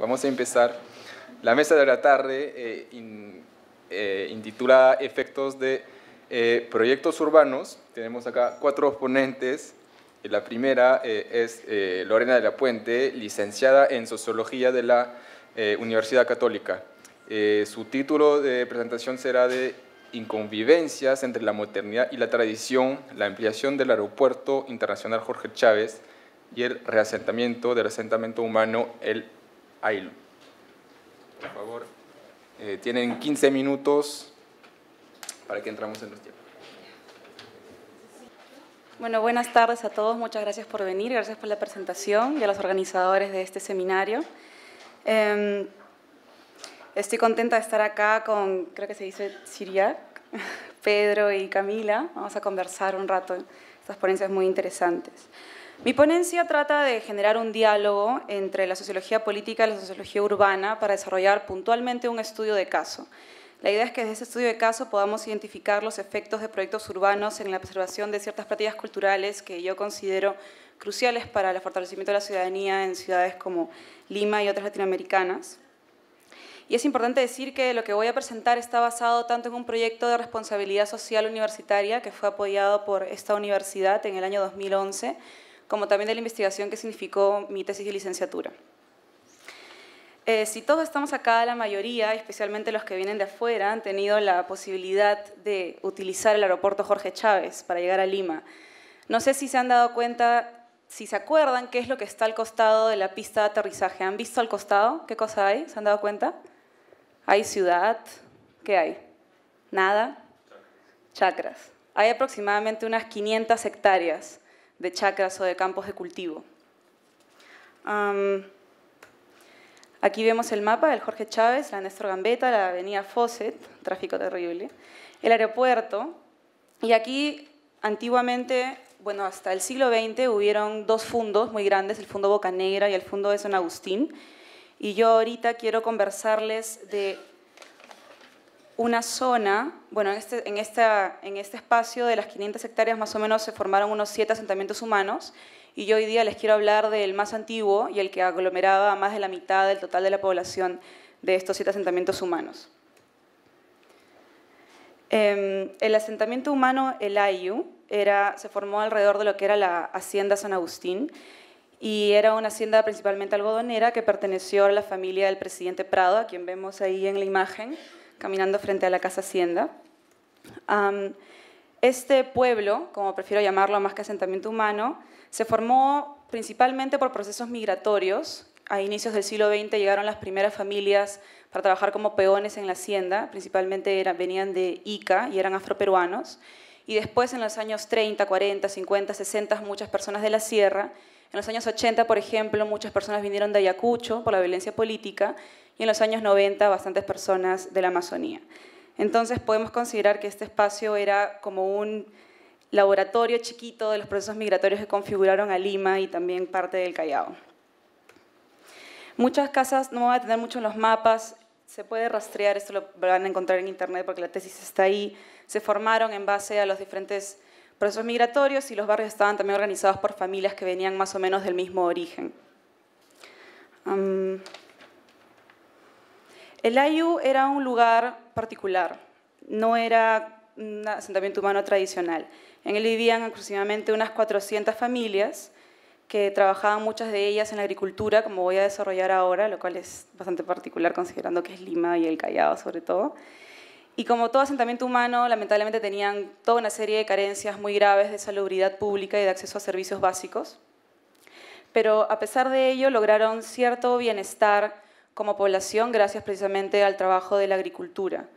Vamos a empezar la mesa de la tarde intitulada Efectos de Proyectos Urbanos. Tenemos acá 4 ponentes. La primera es Lorena de la Puente, licenciada en Sociología de la Universidad Católica. Su título de presentación será de Inconvivencias entre la modernidad y la tradición, la ampliación del Aeropuerto Internacional Jorge Chávez y el reasentamiento del asentamiento humano, el AILU. Por favor, tienen 15 minutos para que entramos en los tiempos. Bueno, buenas tardes a todos. Muchas gracias por venir, gracias por la presentación y a los organizadores de este seminario. Estoy contenta de estar acá con, creo que se dice Siriac, Pedro y Camila. Vamos a conversar un rato, estas ponencias muy interesantes. Mi ponencia trata de generar un diálogo entre la sociología política y la sociología urbana para desarrollar puntualmente un estudio de caso. La idea es que desde ese estudio de caso podamos identificar los efectos de proyectos urbanos en la preservación de ciertas prácticas culturales que yo considero cruciales para el fortalecimiento de la ciudadanía en ciudades como Lima y otras latinoamericanas. Y es importante decir que lo que voy a presentar está basado tanto en un proyecto de responsabilidad social universitaria que fue apoyado por esta universidad en el año 2011, como también de la investigación que significó mi tesis de licenciatura. Si todos estamos acá, la mayoría, especialmente los que vienen de afuera, han tenido la posibilidad de utilizar el aeropuerto Jorge Chávez para llegar a Lima. No sé si se han dado cuenta, si se acuerdan qué es lo que está al costado de la pista de aterrizaje. ¿Han visto al costado? ¿Qué cosa hay? ¿Se han dado cuenta? Hay ciudad. ¿Qué hay? Nada. Chacras. Hay aproximadamente unas 500 hectáreas de chacras o de campos de cultivo. Aquí vemos el mapa del Jorge Chávez, la Néstor Gambetta, la avenida Fawcett, tráfico terrible, el aeropuerto. Y aquí, antiguamente, bueno, hasta el siglo XX, hubieron 2 fundos muy grandes, el Fundo Bocanegra y el Fundo de San Agustín. Y yo ahorita quiero conversarles de una zona, bueno, en este espacio de las 500 hectáreas más o menos se formaron unos 7 asentamientos humanos, y yo hoy día les quiero hablar del más antiguo y el que aglomeraba a más de la mitad del total de la población de estos 7 asentamientos humanos. El asentamiento humano, el AIU, se formó alrededor de lo que era la Hacienda San Agustín, y era una hacienda principalmente algodonera que perteneció a la familia del presidente Prado, a quien vemos ahí en la imagen, caminando frente a la Casa Hacienda. Este pueblo, como prefiero llamarlo más que asentamiento humano, se formó principalmente por procesos migratorios. A inicios del siglo XX llegaron las primeras familias para trabajar como peones en la hacienda, principalmente venían de Ica y eran afroperuanos. Y después, en los años 30, 40, 50, 60, muchas personas de la sierra. En los años 80, por ejemplo, muchas personas vinieron de Ayacucho por la violencia política, y en los años 90, bastantes personas de la Amazonía. Entonces, podemos considerar que este espacio era como un laboratorio chiquito de los procesos migratorios que configuraron a Lima y también parte del Callao. Muchas casas, no me voy a detener mucho en los mapas, se puede rastrear, esto lo van a encontrar en internet porque la tesis está ahí, se formaron en base a los diferentes procesos migratorios, y los barrios estaban también organizados por familias que venían más o menos del mismo origen. El AIU era un lugar particular, no era un asentamiento humano tradicional. En él vivían aproximadamente unas 400 familias que trabajaban, muchas de ellas en la agricultura, como voy a desarrollar ahora, lo cual es bastante particular considerando que es Lima y el Callao sobre todo. Y como todo asentamiento humano, lamentablemente tenían toda una serie de carencias muy graves de salubridad pública y de acceso a servicios básicos. Pero a pesar de ello, lograron cierto bienestar como población gracias precisamente al trabajo de la agricultura.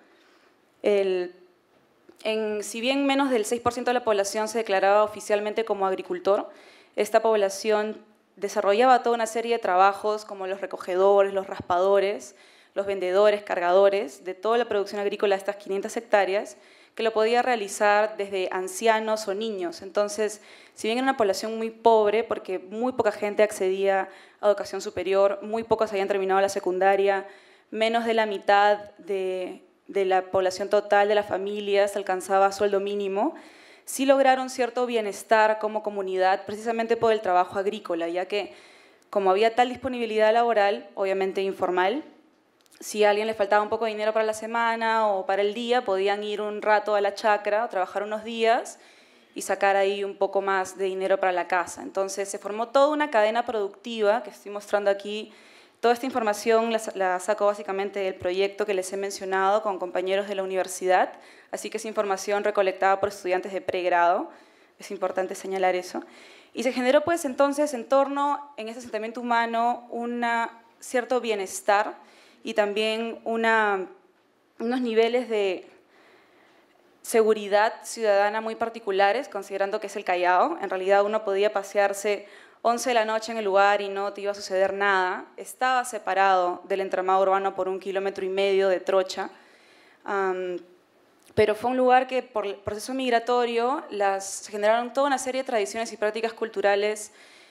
Si bien menos del 6% de la población se declaraba oficialmente como agricultor, esta población desarrollaba toda una serie de trabajos como los recogedores, los raspadores, los vendedores, cargadores, de toda la producción agrícola de estas 500 hectáreas, que lo podía realizar desde ancianos o niños. Entonces, si bien era una población muy pobre, porque muy poca gente accedía a educación superior, muy pocos habían terminado la secundaria, menos de la mitad de la población total de las familias alcanzaba sueldo mínimo, sí lograron cierto bienestar como comunidad, precisamente por el trabajo agrícola, ya que como había tal disponibilidad laboral, obviamente informal, si a alguien le faltaba un poco de dinero para la semana o para el día, podían ir un rato a la chacra, trabajar unos días y sacar ahí un poco más de dinero para la casa. Entonces se formó toda una cadena productiva que estoy mostrando aquí. Toda esta información la saco básicamente del proyecto que les he mencionado con compañeros de la universidad, así que es información recolectada por estudiantes de pregrado, es importante señalar eso. Y se generó pues entonces en torno, en ese asentamiento humano, un cierto bienestar y también unos niveles de seguridad ciudadana muy particulares, considerando que es el Callao. En realidad uno podía pasearse 11 de la noche en el lugar y no te iba a suceder nada. Estaba separado del entramado urbano por 1,5 kilómetros de trocha, pero fue un lugar que por el proceso migratorio se generaron toda una serie de tradiciones y prácticas culturales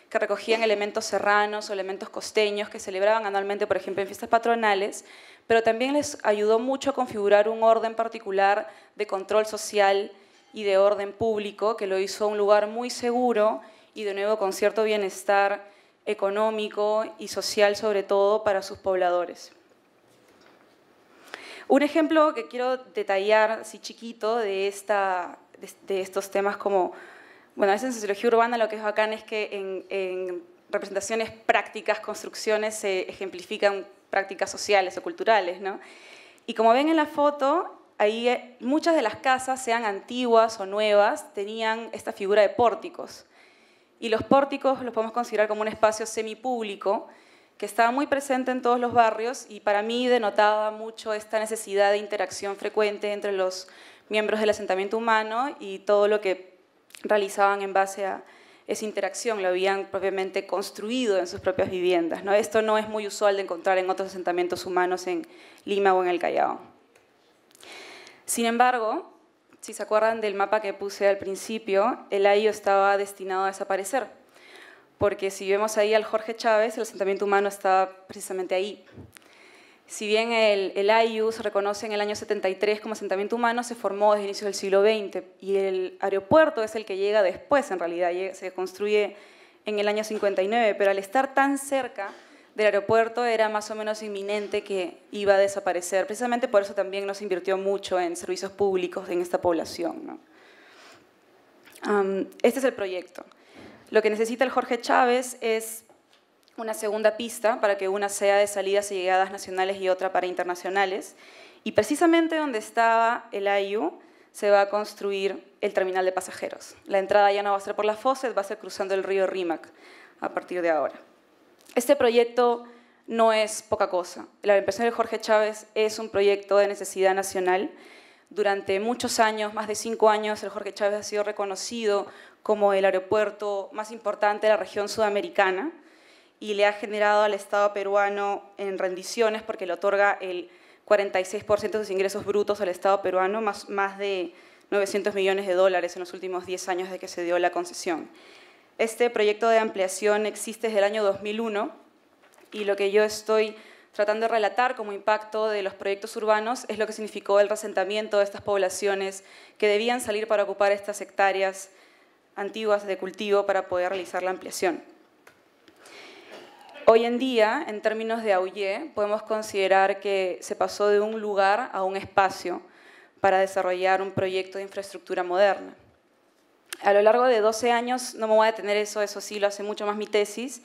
que recogían elementos serranos o elementos costeños que celebraban anualmente, por ejemplo, en fiestas patronales, pero también les ayudó mucho a configurar un orden particular de control social y de orden público, que lo hizo un lugar muy seguro y de nuevo con cierto bienestar económico y social, sobre todo para sus pobladores. Un ejemplo que quiero detallar, así chiquito, de estos temas como, bueno, a veces en sociología urbana lo que es bacán es que en representaciones prácticas, construcciones, se ejemplifican prácticas sociales o culturales, ¿no? Y como ven en la foto, ahí muchas de las casas, sean antiguas o nuevas, tenían esta figura de pórticos. Y los pórticos los podemos considerar como un espacio semipúblico que estaba muy presente en todos los barrios y para mí denotaba mucho esta necesidad de interacción frecuente entre los miembros del asentamiento humano y todo lo que realizaban en base a esa interacción, lo habían propiamente construido en sus propias viviendas, ¿no? Esto no es muy usual de encontrar en otros asentamientos humanos en Lima o en el Callao. Sin embargo, si se acuerdan del mapa que puse al principio, el Ayllu estaba destinado a desaparecer, porque si vemos ahí al Jorge Chávez, el asentamiento humano estaba precisamente ahí. Si bien el Ayllu se reconoce en el año 73 como asentamiento humano, se formó desde inicios del siglo XX y el aeropuerto es el que llega después, en realidad, se construye en el año 59, pero al estar tan cerca del aeropuerto era más o menos inminente que iba a desaparecer. Precisamente por eso también no se invirtió mucho en servicios públicos en esta población, ¿no? Este es el proyecto. Lo que necesita el Jorge Chávez es una segunda pista para que una sea de salidas y llegadas nacionales y otra para internacionales. Y precisamente donde estaba el Ayllu se va a construir el terminal de pasajeros. La entrada ya no va a ser por la Fawcett, va a ser cruzando el río Rímac a partir de ahora. Este proyecto no es poca cosa. La impresión del Jorge Chávez es un proyecto de necesidad nacional. Durante muchos años, más de 5 años, el Jorge Chávez ha sido reconocido como el aeropuerto más importante de la región sudamericana y le ha generado al Estado peruano en rendiciones porque le otorga el 46% de sus ingresos brutos al Estado peruano, más de 900 millones de dólares en los últimos 10 años de que se dio la concesión. Este proyecto de ampliación existe desde el año 2001 y lo que yo estoy tratando de relatar como impacto de los proyectos urbanos es lo que significó el reasentamiento de estas poblaciones que debían salir para ocupar estas hectáreas antiguas de cultivo para poder realizar la ampliación. Hoy en día, en términos de Aullé, podemos considerar que se pasó de un lugar a un espacio para desarrollar un proyecto de infraestructura moderna. A lo largo de 12 años, no me voy a detener eso sí lo hace mucho más mi tesis,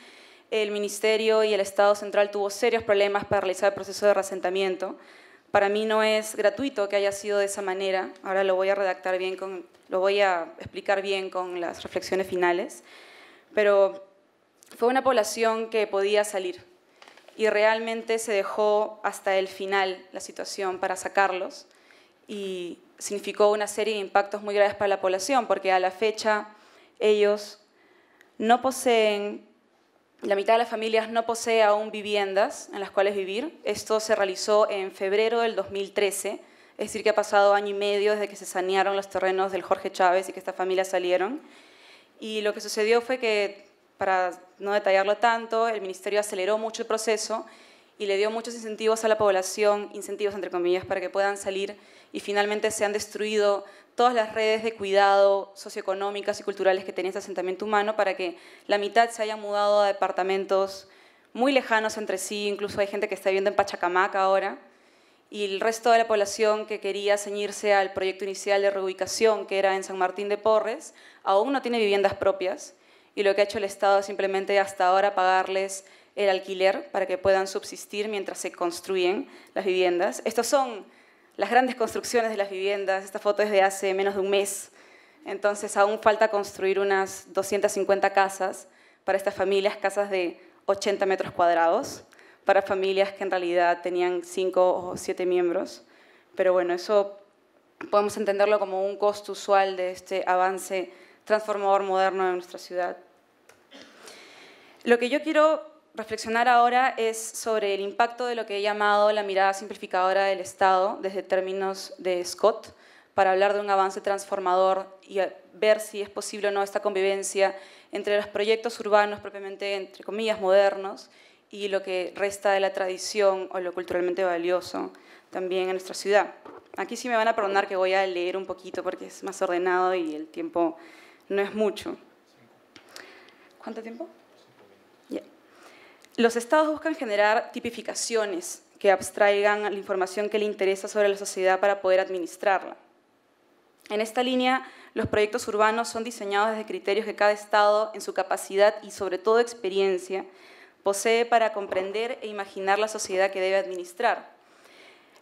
el Ministerio y el Estado Central tuvo serios problemas para realizar el proceso de reasentamiento. Para mí no es gratuito que haya sido de esa manera, ahora lo voy a redactar bien, lo voy a explicar bien con las reflexiones finales, pero fue una población que podía salir y realmente se dejó hasta el final la situación para sacarlos y significó una serie de impactos muy graves para la población porque a la fecha ellos no poseen, la mitad de las familias no posee aún viviendas en las cuales vivir. Esto se realizó en febrero del 2013, es decir que ha pasado 1 año y medio desde que se sanearon los terrenos del Jorge Chávez y que estas familias salieron. Y lo que sucedió fue que, para no detallarlo tanto, el Ministerio aceleró mucho el proceso y le dio muchos incentivos a la población, incentivos entre comillas, para que puedan salir, y finalmente se han destruido todas las redes de cuidado socioeconómicas y culturales que tenía este asentamiento humano, para que la mitad se hayan mudado a departamentos muy lejanos entre sí, incluso hay gente que está viviendo en Pachacamac ahora, y el resto de la población que quería ceñirse al proyecto inicial de reubicación, que era en San Martín de Porres, aún no tiene viviendas propias, y lo que ha hecho el Estado es simplemente hasta ahora pagarles el alquiler para que puedan subsistir mientras se construyen las viviendas. Estas son las grandes construcciones de las viviendas. Esta foto es de hace menos de un mes. Entonces aún falta construir unas 250 casas para estas familias, casas de 80 metros cuadrados, para familias que en realidad tenían 5 o 7 miembros. Pero bueno, eso podemos entenderlo como un costo usual de este avance transformador moderno de nuestra ciudad. Lo que yo quiero reflexionar ahora es sobre el impacto de lo que he llamado la mirada simplificadora del Estado desde términos de Scott, para hablar de un avance transformador y ver si es posible o no esta convivencia entre los proyectos urbanos propiamente, entre comillas, modernos, y lo que resta de la tradición o lo culturalmente valioso también en nuestra ciudad. Aquí sí me van a perdonar que voy a leer un poquito porque es más ordenado y el tiempo no es mucho. ¿Cuánto tiempo? Yeah. Los estados buscan generar tipificaciones que abstraigan la información que le interesa sobre la sociedad para poder administrarla. En esta línea, los proyectos urbanos son diseñados desde criterios que cada estado, en su capacidad y sobre todo experiencia, posee para comprender e imaginar la sociedad que debe administrar.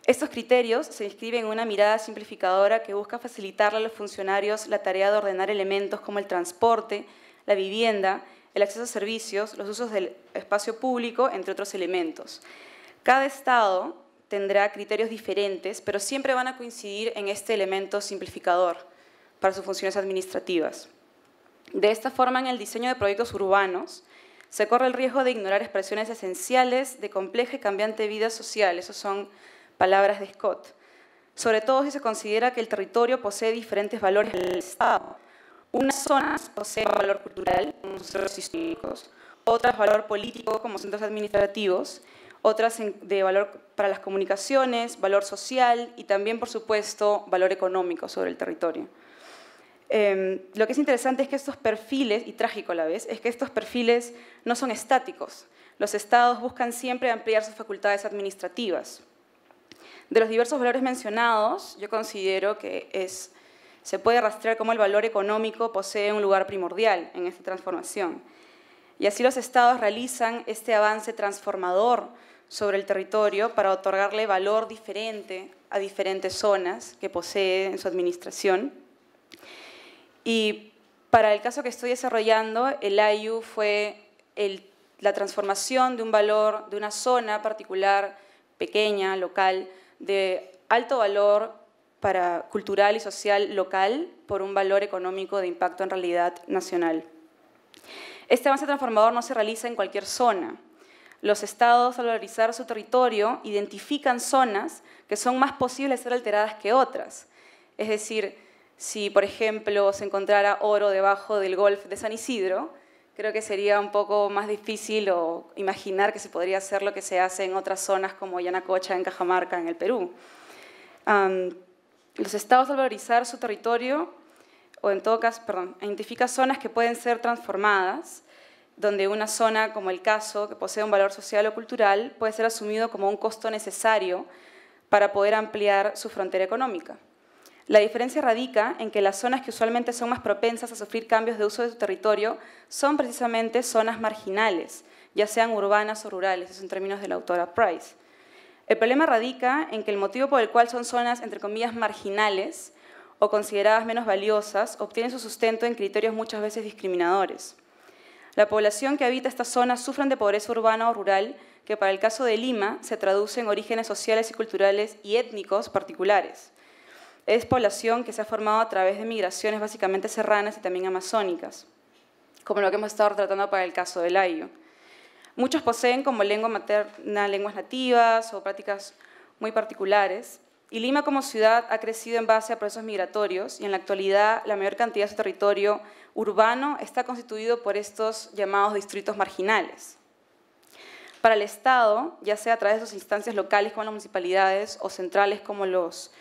Estos criterios se inscriben en una mirada simplificadora que busca facilitarle a los funcionarios la tarea de ordenar elementos como el transporte, la vivienda, el acceso a servicios, los usos del espacio público, entre otros elementos. Cada estado tendrá criterios diferentes, pero siempre van a coincidir en este elemento simplificador para sus funciones administrativas. De esta forma, en el diseño de proyectos urbanos, se corre el riesgo de ignorar expresiones esenciales de compleja y cambiante vida social. Esas son palabras de Scott. Sobre todo si se considera que el territorio posee diferentes valores del Estado. Unas zonas poseen valor cultural, como centros históricos, otras valor político, como centros administrativos, otras de valor para las comunicaciones, valor social y también, por supuesto, valor económico sobre el territorio. Lo que es interesante es que estos perfiles, y trágico a la vez, es que estos perfiles no son estáticos. Los estados buscan siempre ampliar sus facultades administrativas. De los diversos valores mencionados, yo considero que se puede rastrear cómo el valor económico posee un lugar primordial en esta transformación. Y así los estados realizan este avance transformador sobre el territorio para otorgarle valor diferente a diferentes zonas que posee en su administración. Y para el caso que estoy desarrollando, el AIU fue la transformación de un valor, de una zona particular, pequeña, local, de alto valor para cultural y social local, por un valor económico de impacto en realidad nacional. Este avance transformador no se realiza en cualquier zona. Los estados, al valorizar su territorio, identifican zonas que son más posibles de ser alteradas que otras. Es decir, si, por ejemplo, se encontrara oro debajo del Golf de San Isidro, creo que sería un poco más difícil imaginar que se podría hacer lo que se hace en otras zonas como Yanacocha, en Cajamarca, en el Perú. Los estados, al valorizar su territorio, o en todo caso, identifican zonas que pueden ser transformadas, donde una zona, como el caso, que posee un valor social o cultural, puede ser asumido como un costo necesario para poder ampliar su frontera económica. La diferencia radica en que las zonas que usualmente son más propensas a sufrir cambios de uso de su territorio son precisamente zonas marginales, ya sean urbanas o rurales, esos son términos de la autora Price. El problema radica en que el motivo por el cual son zonas, entre comillas, marginales o consideradas menos valiosas, obtienen su sustento en criterios muchas veces discriminadores. La población que habita estas zonas sufre de pobreza urbana o rural, que para el caso de Lima se traduce en orígenes sociales y culturales y étnicos particulares. Es población que se ha formado a través de migraciones básicamente serranas y también amazónicas, como lo que hemos estado tratando para el caso del AIU. Muchos poseen como lengua materna lenguas nativas o prácticas muy particulares, y Lima como ciudad ha crecido en base a procesos migratorios, y en la actualidad la mayor cantidad de su territorio urbano está constituido por estos llamados distritos marginales. Para el Estado, ya sea a través de sus instancias locales como las municipalidades o centrales como los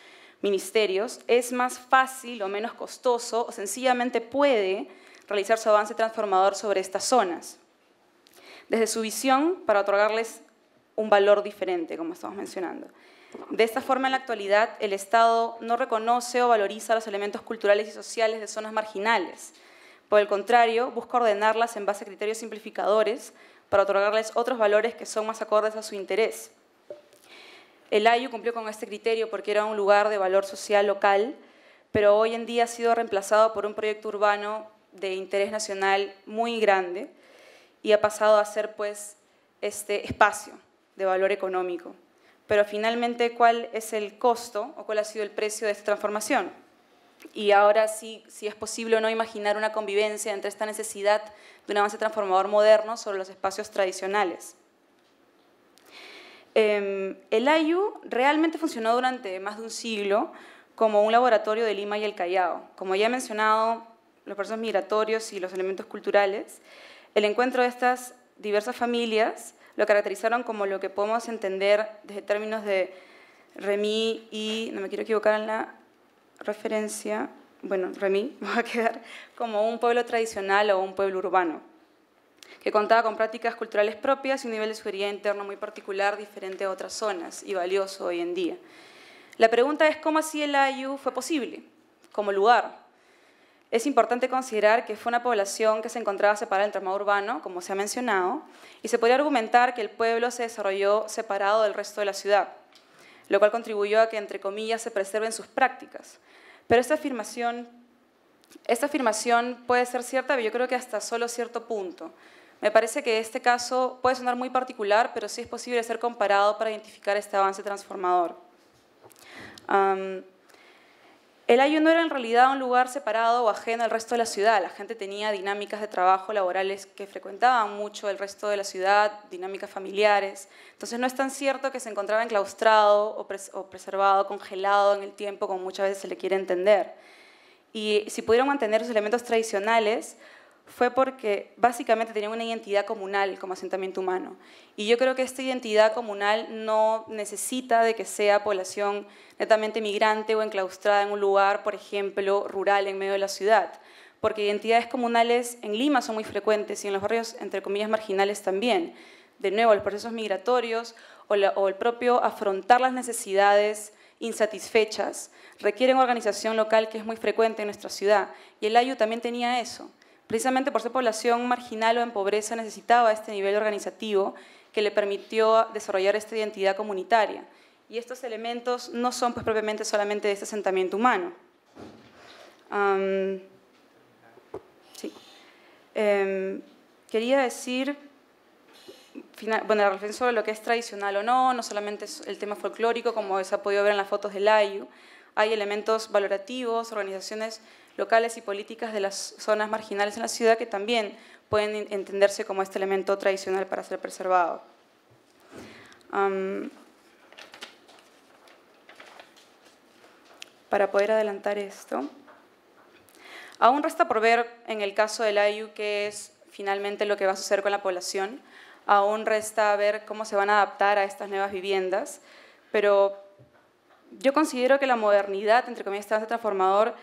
ministerios, es más fácil o menos costoso o sencillamente puede realizar su avance transformador sobre estas zonas, desde su visión para otorgarles un valor diferente, como estamos mencionando. De esta forma, en la actualidad, el Estado no reconoce o valoriza los elementos culturales y sociales de zonas marginales. Por el contrario, busca ordenarlas en base a criterios simplificadores para otorgarles otros valores que son más acordes a su interés. El Ayllu cumplió con este criterio porque era un lugar de valor social local, pero hoy en día ha sido reemplazado por un proyecto urbano de interés nacional muy grande y ha pasado a ser pues, este espacio de valor económico. Pero finalmente, ¿cuál es el costo o cuál ha sido el precio de esta transformación? Y ahora sí, si es posible o no imaginar una convivencia entre esta necesidad de un avance transformador moderno sobre los espacios tradicionales. El Ayllu realmente funcionó durante más de un siglo como un laboratorio de Lima y el Callao. Como ya he mencionado, los procesos migratorios y los elementos culturales, el encuentro de estas diversas familias lo caracterizaron como lo que podemos entender desde términos de Remy y, no me quiero equivocar en la referencia, bueno, Remy va a quedar como un pueblo tradicional o un pueblo urbano, que contaba con prácticas culturales propias y un nivel de seguridad interno muy particular, diferente a otras zonas y valioso hoy en día. La pregunta es cómo así el Ayllu fue posible como lugar. Es importante considerar que fue una población que se encontraba separada del entramado urbano, como se ha mencionado, y se podría argumentar que el pueblo se desarrolló separado del resto de la ciudad, lo cual contribuyó a que, entre comillas, se preserven sus prácticas. Pero esta afirmación puede ser cierta, pero yo creo que hasta solo cierto punto. Me parece que este caso puede sonar muy particular, pero sí es posible ser comparado para identificar este avance transformador. El Ayllu no era en realidad un lugar separado o ajeno al resto de la ciudad. La gente tenía dinámicas de trabajo laborales que frecuentaban mucho el resto de la ciudad, dinámicas familiares. Entonces no es tan cierto que se encontraba enclaustrado o preservado, congelado en el tiempo, como muchas veces se le quiere entender. Y si pudieron mantener sus elementos tradicionales, fue porque básicamente tenían una identidad comunal como asentamiento humano. Y yo creo que esta identidad comunal no necesita de que sea población netamente migrante o enclaustrada en un lugar, por ejemplo, rural en medio de la ciudad, porque identidades comunales en Lima son muy frecuentes y en los barrios, entre comillas, marginales también. De nuevo, los procesos migratorios o el propio afrontar las necesidades insatisfechas requieren organización local que es muy frecuente en nuestra ciudad. Y el Ayllu también tenía eso. Precisamente por ser población marginal o en pobreza necesitaba este nivel organizativo que le permitió desarrollar esta identidad comunitaria. Y estos elementos no son pues, propiamente solamente de este asentamiento humano. Sí. Quería decir, bueno, la reflexión sobre lo que es tradicional o no, no solamente es el tema folclórico, como se ha podido ver en las fotos del Ayllu, hay elementos valorativos, organizaciones locales y políticas de las zonas marginales en la ciudad que también pueden entenderse como este elemento tradicional para ser preservado. Para poder adelantar esto, aún resta por ver en el caso del Ayllu qué es finalmente lo que va a suceder con la población, aún resta ver cómo se van a adaptar a estas nuevas viviendas, pero yo considero que la modernidad, entre comillas, este avance transformador,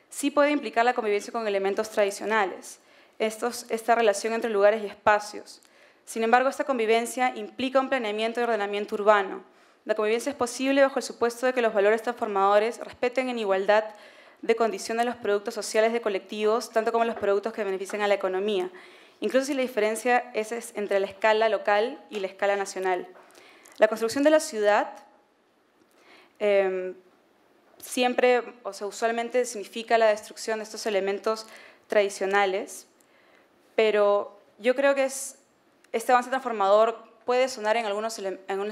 sí puede implicar la convivencia con elementos tradicionales, esta relación entre lugares y espacios. Sin embargo, esta convivencia implica un planeamiento y ordenamiento urbano. La convivencia es posible bajo el supuesto de que los valores transformadores respeten en igualdad de condiciones los productos sociales de colectivos, tanto como los productos que benefician a la economía, incluso si la diferencia es entre la escala local y la escala nacional. La construcción de la ciudad siempre, o sea, usualmente significa la destrucción de estos elementos tradicionales, pero yo creo que este avance transformador puede sonar en algunas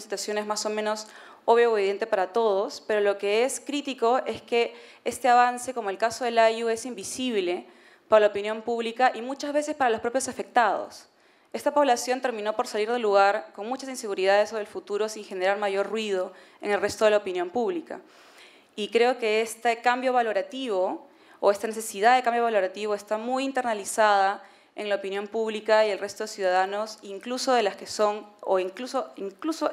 situaciones más o menos obvio o evidente para todos, pero lo que es crítico es que este avance, como el caso del Ayllu, es invisible para la opinión pública y muchas veces para los propios afectados. Esta población terminó por salir del lugar con muchas inseguridades sobre el futuro sin generar mayor ruido en el resto de la opinión pública. Y creo que este cambio valorativo o esta necesidad de cambio valorativo está muy internalizada en la opinión pública y el resto de ciudadanos, incluso de las que son, o incluso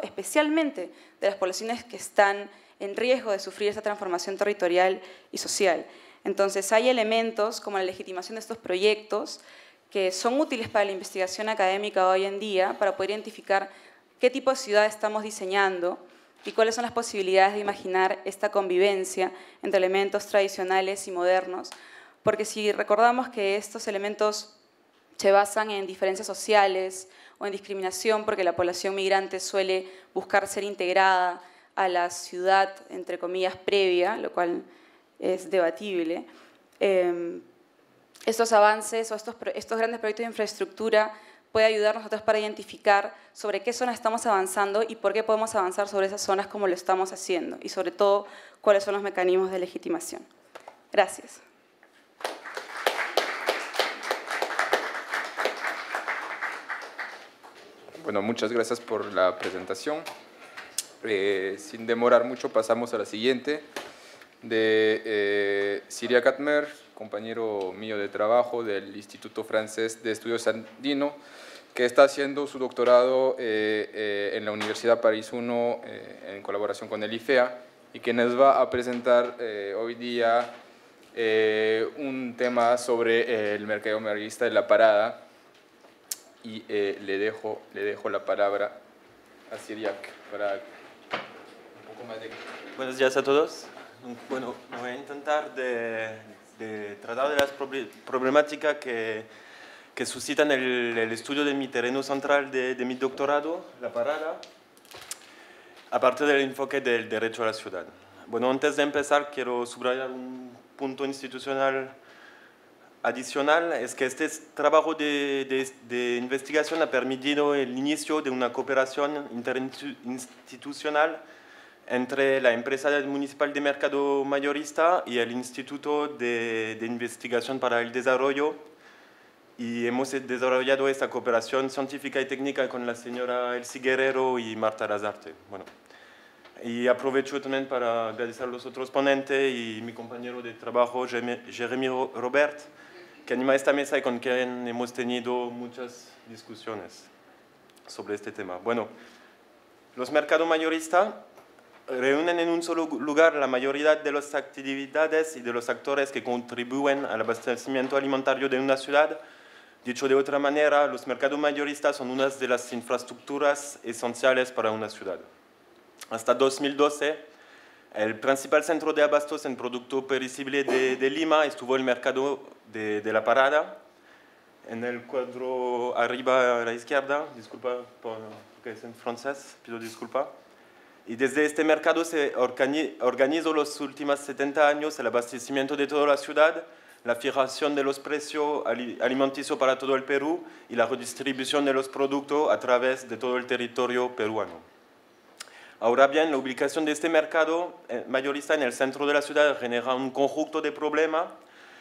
especialmente de las poblaciones que están en riesgo de sufrir esta transformación territorial y social. Entonces, hay elementos como la legitimación de estos proyectos que son útiles para la investigación académica hoy en día para poder identificar qué tipo de ciudad estamos diseñando y cuáles son las posibilidades de imaginar esta convivencia entre elementos tradicionales y modernos, porque si recordamos que estos elementos se basan en diferencias sociales o en discriminación porque la población migrante suele buscar ser integrada a la ciudad, entre comillas, previa, lo cual es debatible. Estos avances o estos grandes proyectos de infraestructura pueden ayudarnos a nosotros para identificar sobre qué zonas estamos avanzando y por qué podemos avanzar sobre esas zonas como lo estamos haciendo, y sobre todo, cuáles son los mecanismos de legitimación. Gracias. Bueno, muchas gracias por la presentación. Sin demorar mucho, pasamos a la siguiente, de Siria Katmer, compañero mío de trabajo del Instituto Francés de Estudios Andino, que está haciendo su doctorado en la Universidad París I en colaboración con el IFEA, y que nos va a presentar hoy día un tema sobre el mercado mayorista de La Parada. Y le dejo la palabra a Siriac para un poco más de... Buenos días a todos. Bueno, voy a intentar de tratar de las problemáticas que suscitan el estudio de mi terreno central de mi doctorado, La Parada, aparte del enfoque del derecho a la ciudad. Bueno, antes de empezar quiero subrayar un punto institucional adicional, es que este trabajo de investigación ha permitido el inicio de una cooperación interinstitucional entre la empresa municipal de mercado mayorista y el Instituto de Investigación para el Desarrollo, y hemos desarrollado esta cooperación científica y técnica con la señora Elsie Guerrero y Marta Lazarte. Bueno, y aprovecho también para agradecer a los otros ponentes y mi compañero de trabajo, Jérémy Robert, que anima esta mesa y con quien hemos tenido muchas discusiones sobre este tema. Bueno, los mercados mayoristas reúnen en un solo lugar la mayoría de las actividades y de los actores que contribuyen al abastecimiento alimentario de una ciudad. Dicho de otra manera, los mercados mayoristas son una de las infraestructuras esenciales para una ciudad. Hasta 2012, el principal centro de abastos en producto perecible de Lima estuvo el mercado de La Parada. En el cuadro arriba a la izquierda, disculpa porque es en francés, pido disculpa. Y desde este mercado se organizó los últimos 70 años el abastecimiento de toda la ciudad, la fijación de los precios alimenticios para todo el Perú y la redistribución de los productos a través de todo el territorio peruano. Ahora bien, la ubicación de este mercado mayorista en el centro de la ciudad genera un conjunto de problemas,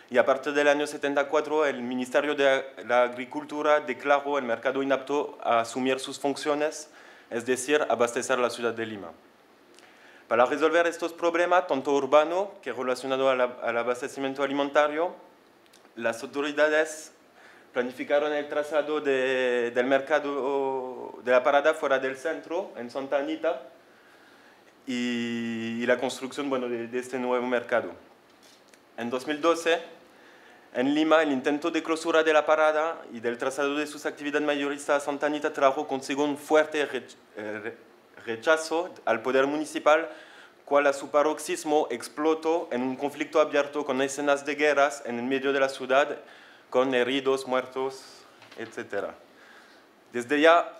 y a partir del año 74 el Ministerio de la Agricultura declaró el mercado inapto a asumir sus funciones, es decir, abastecer la ciudad de Lima. Para resolver estos problemas, tanto urbanos que relacionados al abastecimiento alimentario, las autoridades planificaron el trazado del mercado de La Parada fuera del centro, en Santa Anita, y la construcción, bueno, de este nuevo mercado. En 2012, en Lima, el intento de clausura de La Parada y del trazado de sus actividades mayoristas a Santa Anita trajo consigo un fuerte rechazo al poder municipal, cual a su paroxismo explotó en un conflicto abierto con escenas de guerras en el medio de la ciudad, con heridos, muertos, etc. Desde ya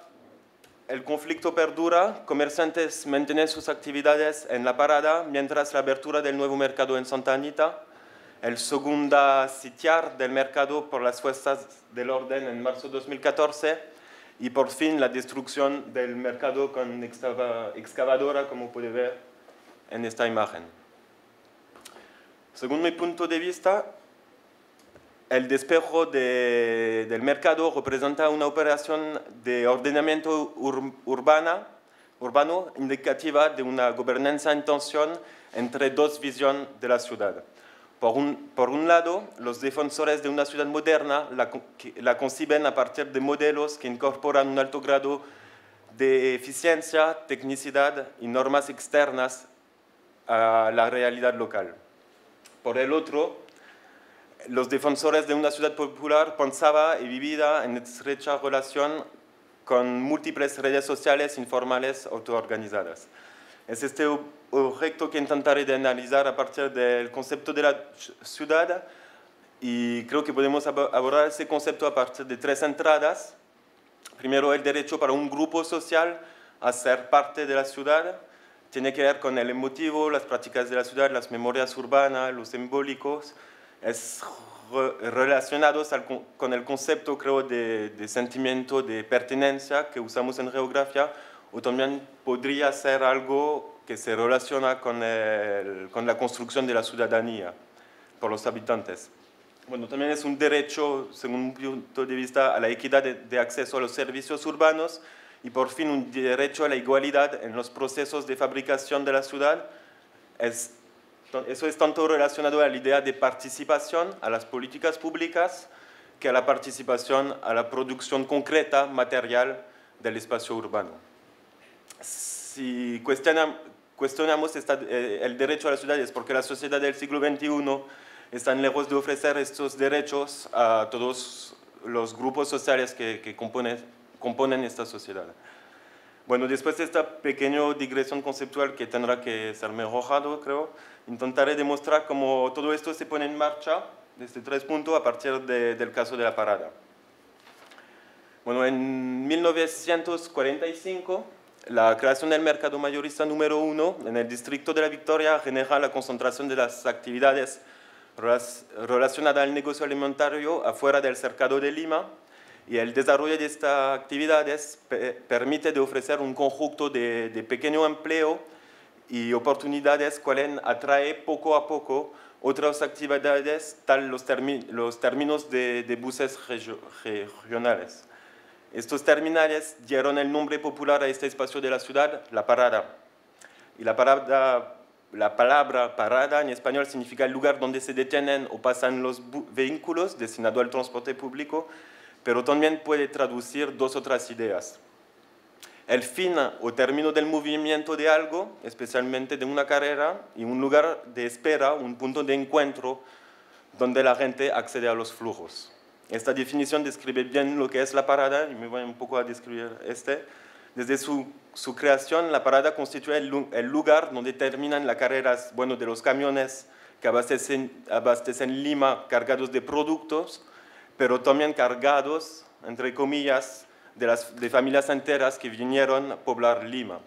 el conflicto perdura, comerciantes mantienen sus actividades en La Parada, mientras la apertura del nuevo mercado en Santa Anita, el segundo sitiar del mercado por las fuerzas del orden en marzo de 2014, y por fin la destrucción del mercado con excavadora, como puede ver en esta imagen. Según mi punto de vista, el despejo del mercado representa una operación de ordenamiento urbano indicativa de una gobernanza en tensión entre dos visiones de la ciudad. Por un lado, los defensores de una ciudad moderna la conciben a partir de modelos que incorporan un alto grado de eficiencia, tecnicidad y normas externas a la realidad local. Por el otro, los defensores de una ciudad popular pensaban y vivían en estrecha relación con múltiples redes sociales informales autoorganizadas. Es este objeto que intentaré de analizar a partir del concepto de la ciudad, y creo que podemos abordar ese concepto a partir de tres entradas. Primero, el derecho para un grupo social a ser parte de la ciudad. Tiene que ver con el emotivo, las prácticas de la ciudad, las memorias urbanas, los simbólicos. Es relacionados con el concepto, creo, de sentimiento de pertenencia que usamos en geografía, o también podría ser algo que se relaciona con la construcción de la ciudadanía por los habitantes. Bueno, también es un derecho, según un punto de vista, a la equidad de acceso a los servicios urbanos, y por fin un derecho a la igualdad en los procesos de fabricación de la ciudad. Eso es tanto relacionado a la idea de participación a las políticas públicas que a la participación a la producción concreta, material del espacio urbano. Si cuestionamos el derecho a la ciudad, es porque la sociedad del siglo XXI está lejos de ofrecer estos derechos a todos los grupos sociales que componen esta sociedad. Bueno, después de esta pequeña digresión conceptual que tendrá que ser mejorado, creo, intentaré demostrar cómo todo esto se pone en marcha desde tres puntos a partir del caso de la parada. Bueno, en 1945, la creación del mercado mayorista número 1 en el distrito de la Victoria genera la concentración de las actividades relacionadas al negocio alimentario afuera del cercado de Lima, y el desarrollo de estas actividades permite de ofrecer un conjunto de pequeño empleo y oportunidades que atrae poco a poco otras actividades, tal los términos de buses regionales. Estos terminales dieron el nombre popular a este espacio de la ciudad, la parada. Y la palabra parada en español significa el lugar donde se detienen o pasan los vehículos destinados al transporte público, pero también puede traducir dos otras ideas. El fin o término del movimiento de algo, especialmente de una carrera, y un lugar de espera, un punto de encuentro donde la gente accede a los flujos. Esta definición describe bien lo que es la parada, y me voy un poco a describir Desde su creación, la parada constituye el lugar donde terminan las carreras, bueno, de los camiones que abastecen Lima cargados de productos, pero también cargados, entre comillas, de familias enteras que vinieron a poblar Lima.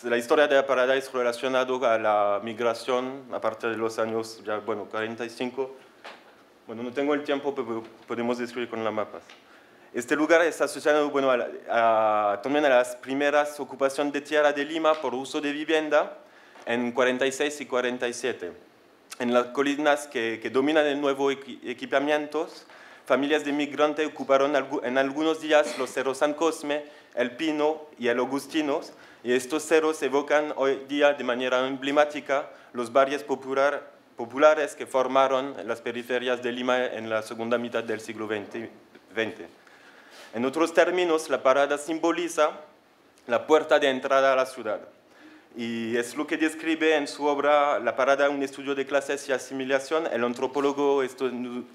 La historia de la parada es relacionada a la migración a partir de los años 45. Bueno, no tengo el tiempo, pero podemos describir con las mapas. Este lugar está asociado también a las primeras ocupaciones de tierra de Lima por uso de vivienda en 46 y 47. En las colinas que dominan el nuevo equipamientos, familias de migrantes ocuparon en algunos días los cerros San Cosme, el Pino y el Agustinos, y estos cerros evocan hoy día de manera emblemática los barrios populares que formaron las periferias de Lima en la segunda mitad del siglo XX. En otros términos, la parada simboliza la puerta de entrada a la ciudad. Y es lo que describe en su obra La parada, un estudio de clases y asimilación, el antropólogo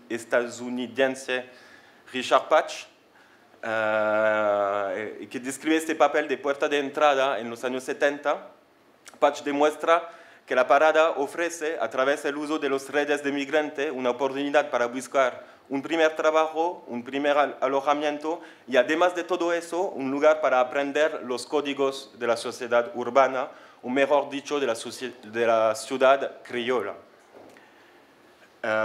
estadounidense Richard Patch, que describe este papel de puerta de entrada en los años 70. Patch demuestra que la parada ofrece, a través del uso de las redes de migrantes, una oportunidad para buscar un primer trabajo, un primer alojamiento, y además de todo eso, un lugar para aprender los códigos de la sociedad urbana, o mejor dicho, de la ciudad criolla.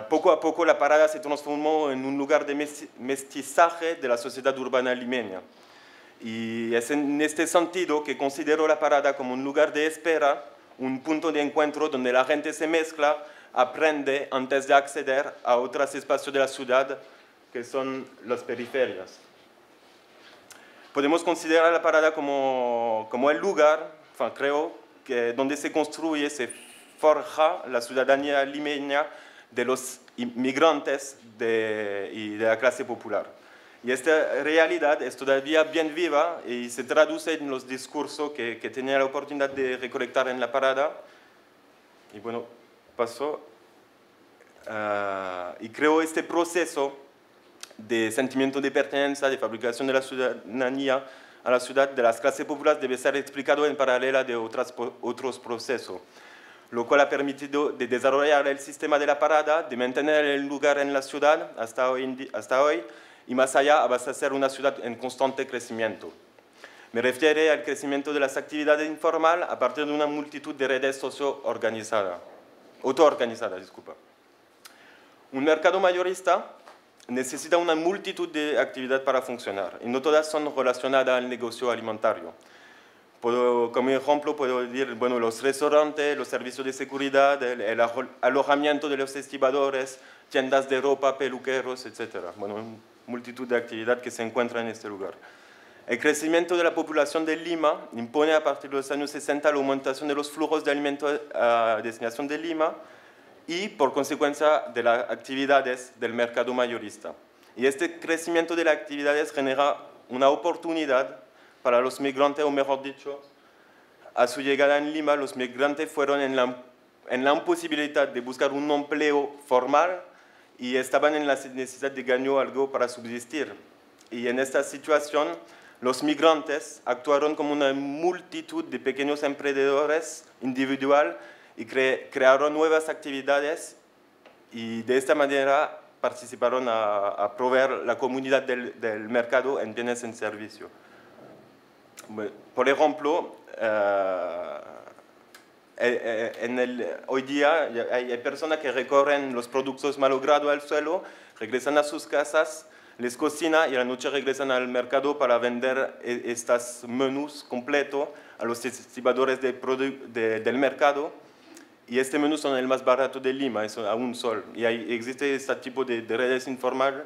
Poco a poco la parada se transformó en un lugar de mestizaje de la sociedad urbana limeña. Y es en este sentido que considero la parada como un lugar de espera, un punto de encuentro donde la gente se mezcla, aprende antes de acceder a otros espacios de la ciudad que son las periferias. Podemos considerar la parada como el lugar, creo, donde se construye, se forja la ciudadanía limeña de los inmigrantes y de la clase popular. Y esta realidad es todavía bien viva y se traduce en los discursos que tenía la oportunidad de recolectar en la parada. Y bueno, pasó. Y creo este proceso de sentimiento de pertenencia, de fabricación de la ciudadanía a la ciudad de las clases populares debe ser explicado en paralelo de otros procesos, lo cual ha permitido de desarrollar el sistema de la parada, de mantener el lugar en la ciudad hasta hoy y más allá abastecer una ciudad en constante crecimiento. Me refiero al crecimiento de las actividades informales a partir de una multitud de redes autoorganizadas. Un mercado mayorista necesita una multitud de actividades para funcionar y no todas son relacionadas al negocio alimentario. Como ejemplo, puedo decir los restaurantes, los servicios de seguridad, el alojamiento de los estibadores, tiendas de ropa, peluqueros, etc. Una multitud de actividades que se encuentran en este lugar. El crecimiento de la población de Lima impone a partir de los años 60 la aumentación de los flujos de alimentos a destinación de Lima y por consecuencia de las actividades del mercado mayorista. Y este crecimiento de las actividades genera una oportunidad para los migrantes, o mejor dicho, a su llegada en Lima, los migrantes fueron en la imposibilidad de buscar un empleo formal y estaban en la necesidad de ganar algo para subsistir. Y en esta situación, los migrantes actuaron como una multitud de pequeños emprendedores individuales y crearon nuevas actividades y de esta manera participaron a proveer la comunidad del mercado en bienes y servicios. Por ejemplo, hoy día hay personas que recorren los productos malogrados al suelo, regresan a sus casas, les cocinan y a la noche regresan al mercado para vender estos menús completos a los estibadores del mercado. Y este menú son el más barato de Lima, es a un sol. Y existe este tipo de redes informales,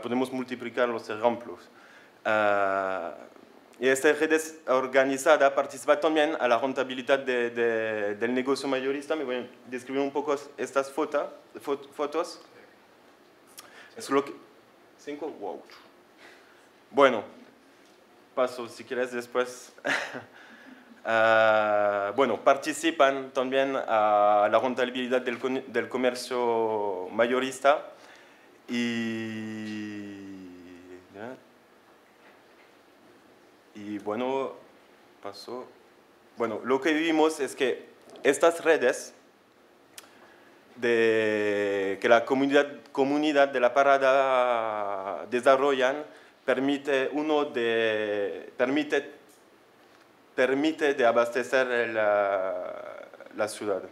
podemos multiplicar los ejemplos. Y esta red organizada participa también a la rentabilidad del negocio mayorista. Me voy a describir un poco estas fotos. Es lo que... ¿5? Wow. Bueno, paso si quieres después. Participan también a la rentabilidad del comercio mayorista lo que vimos es que estas redes que la comunidad de la parada desarrollan permite de abastecer la ciudad.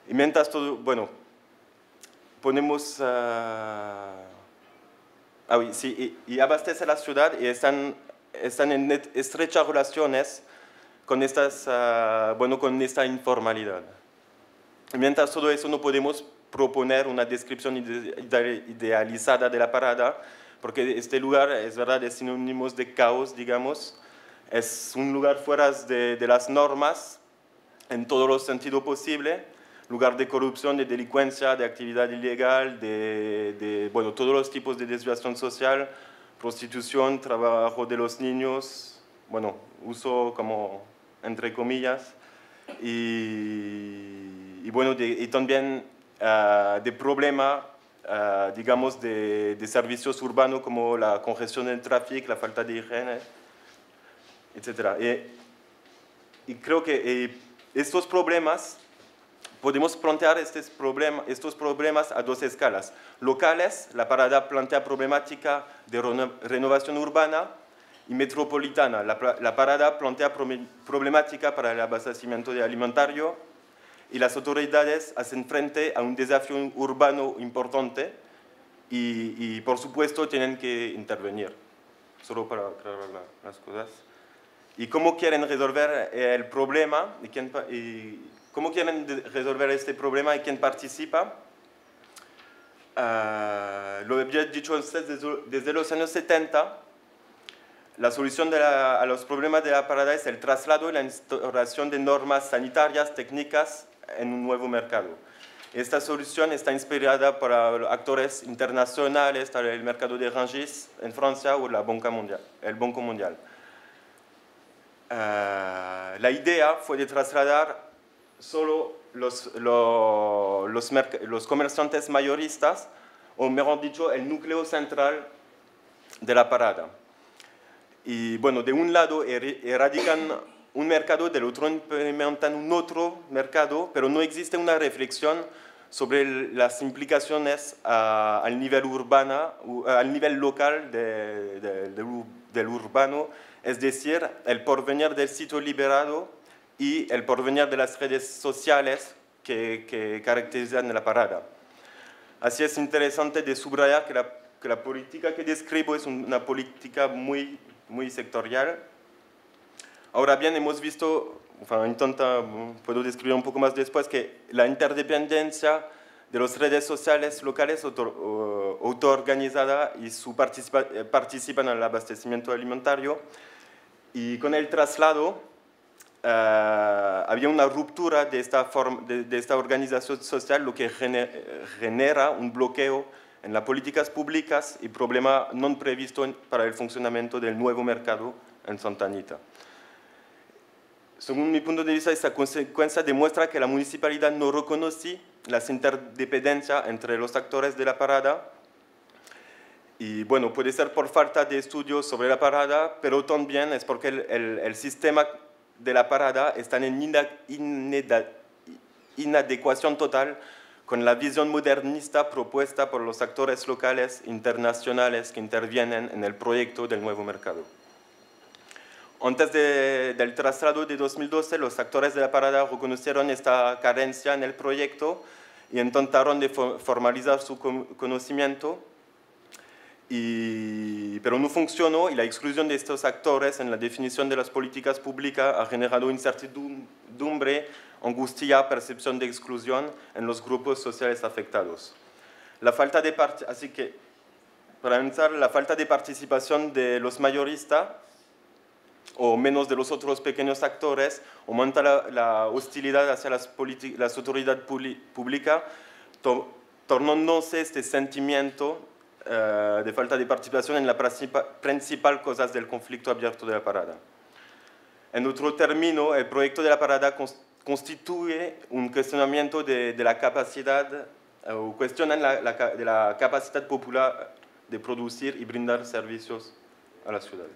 Y mientras todo, ponemos... y abastece la ciudad y están en estrechas relaciones con con esta informalidad. Y mientras todo eso no podemos proponer una descripción idealizada de la parada, porque este lugar, es verdad, es sinónimo de caos, digamos. Es un lugar fuera de las normas, en todos los sentidos posibles. Lugar de corrupción, de delincuencia, de actividad ilegal, todos los tipos de desviación social, prostitución, trabajo de los niños, uso como entre comillas. Y también de problema, digamos, de servicios urbanos como la congestión del tráfico, la falta de higiene, etc. Y creo que estos problemas, podemos plantear estos problemas a dos escalas. Locales, la parada plantea problemática de renovación urbana, y metropolitana, la parada plantea problemática para el abastecimiento de alimentario, y las autoridades hacen frente a un desafío urbano importante y por supuesto tienen que intervenir, solo para aclarar las cosas. ¿Y cómo quieren resolver el problema? ¿Cómo quieren resolver este problema y quién participa? Lo había dicho usted desde los años 70, la solución a los problemas de la parada es el traslado y la instauración de normas sanitarias, técnicas en un nuevo mercado. Esta solución está inspirada por actores internacionales, tal el mercado de Rungis en Francia o el Banco Mundial. La idea fue de trasladar solo los comerciantes mayoristas, o mejor dicho, el núcleo central de la parada. Y bueno, de un lado erradican un mercado, del otro implementan un otro mercado, pero no existe una reflexión sobre las implicaciones al nivel urbano, al nivel local del urbano, es decir, el porvenir del sitio liberado y el porvenir de las redes sociales que caracterizan la parada. Así es interesante de subrayar que la política que describo es una política muy sectorial. Ahora bien, hemos visto, puedo describir un poco más después, que la interdependencia de las redes sociales locales autoorganizadas y participan en el abastecimiento alimentario. Y con el traslado había una ruptura de esta organización social, lo que genera un bloqueo en las políticas públicas y problema no previsto para el funcionamiento del nuevo mercado en Santa Anita. Según mi punto de vista, esta consecuencia demuestra que la municipalidad no reconoce las interdependencias entre los actores de la parada. Y bueno, puede ser por falta de estudios sobre la parada, pero también es porque el sistema de la parada está en inadecuación total con la visión modernista propuesta por los actores locales internacionales que intervienen en el proyecto del nuevo mercado. Antes del traslado de 2012, los actores de la parada reconocieron esta carencia en el proyecto y intentaron de formalizar su conocimiento, pero no funcionó, y la exclusión de estos actores en la definición de las políticas públicas ha generado incertidumbre, angustia, percepción de exclusión en los grupos sociales afectados. Así que, para empezar, la falta de participación de los mayoristas o menos de los otros pequeños actores aumenta la hostilidad hacia las autoridades públicas, tornándose este sentimiento de falta de participación en la principal causa del conflicto abierto de la parada. En otro término, el proyecto de la parada constituye un cuestionamiento de la capacidad, o cuestionan de la capacidad popular de producir y brindar servicios a la ciudad.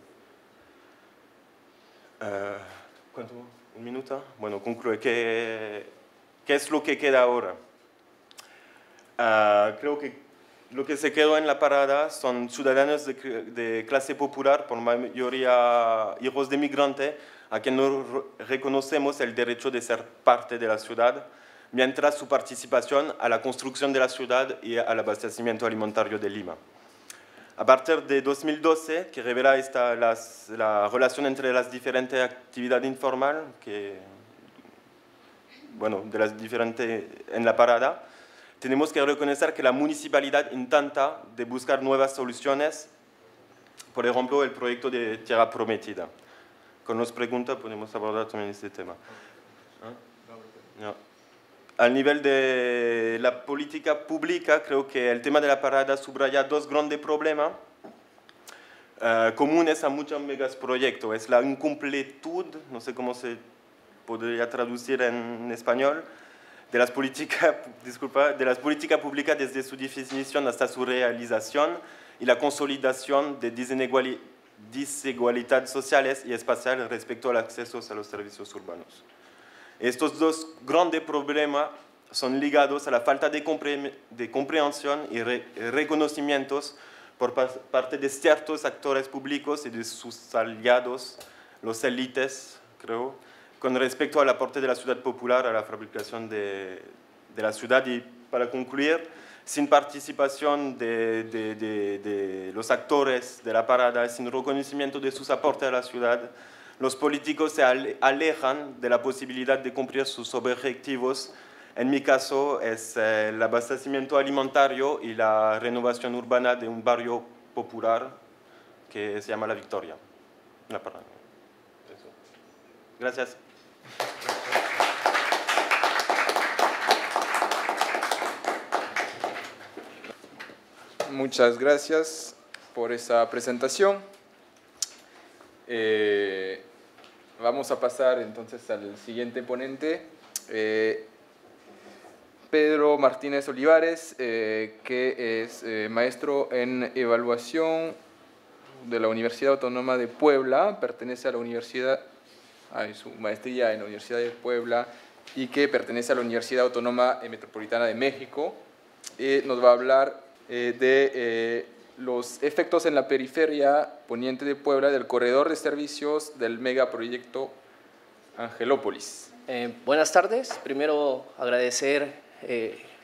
¿Cuánto? ¿Un minuto? Bueno, concluye. ¿Qué es lo que queda ahora? Creo que lo que se quedó en la parada son ciudadanos de clase popular, por mayoría hijos de migrantes, a quien no reconocemos el derecho de ser parte de la ciudad, mientras su participación a la construcción de la ciudad y al abastecimiento alimentario de Lima. A partir de 2012, que revela la relación entre las diferentes actividades informales, de las diferentes en la parada, tenemos que reconocer que la municipalidad intenta de buscar nuevas soluciones, por ejemplo, el proyecto de Tierra Prometida. Con las preguntas podemos abordar también este tema. No. Al nivel de la política pública, creo que el tema de la parada subraya dos grandes problemas comunes a muchos megaproyectos. Es la incompletud, no sé cómo se podría traducir en español, de las políticas públicas desde su definición hasta su realización, y la consolidación de desigualdades sociales y espaciales respecto al acceso a los servicios urbanos. Estos dos grandes problemas son ligados a la falta de comprensión y reconocimientos por parte de ciertos actores públicos y de sus aliados, los élites, creo, con respecto al aporte de la ciudad popular a la fabricación de la ciudad. Y para concluir, sin participación de los actores de la parada, sin reconocimiento de sus aportes a la ciudad, los políticos se alejan de la posibilidad de cumplir sus objetivos. En mi caso es el abastecimiento alimentario y la renovación urbana de un barrio popular que se llama La Victoria. la palabra. Eso. Gracias. Muchas gracias por esa presentación. Vamos a pasar entonces al siguiente ponente, Pedro Martínez Olivares, que es maestro en evaluación de la Universidad Autónoma de Puebla, pertenece a la universidad, su maestría en la Universidad de Puebla y que pertenece a la Universidad Autónoma Metropolitana de México. Nos va a hablar de los efectos en la periferia poniente de Puebla del corredor de servicios del megaproyecto Angelópolis. Buenas tardes. Primero agradecer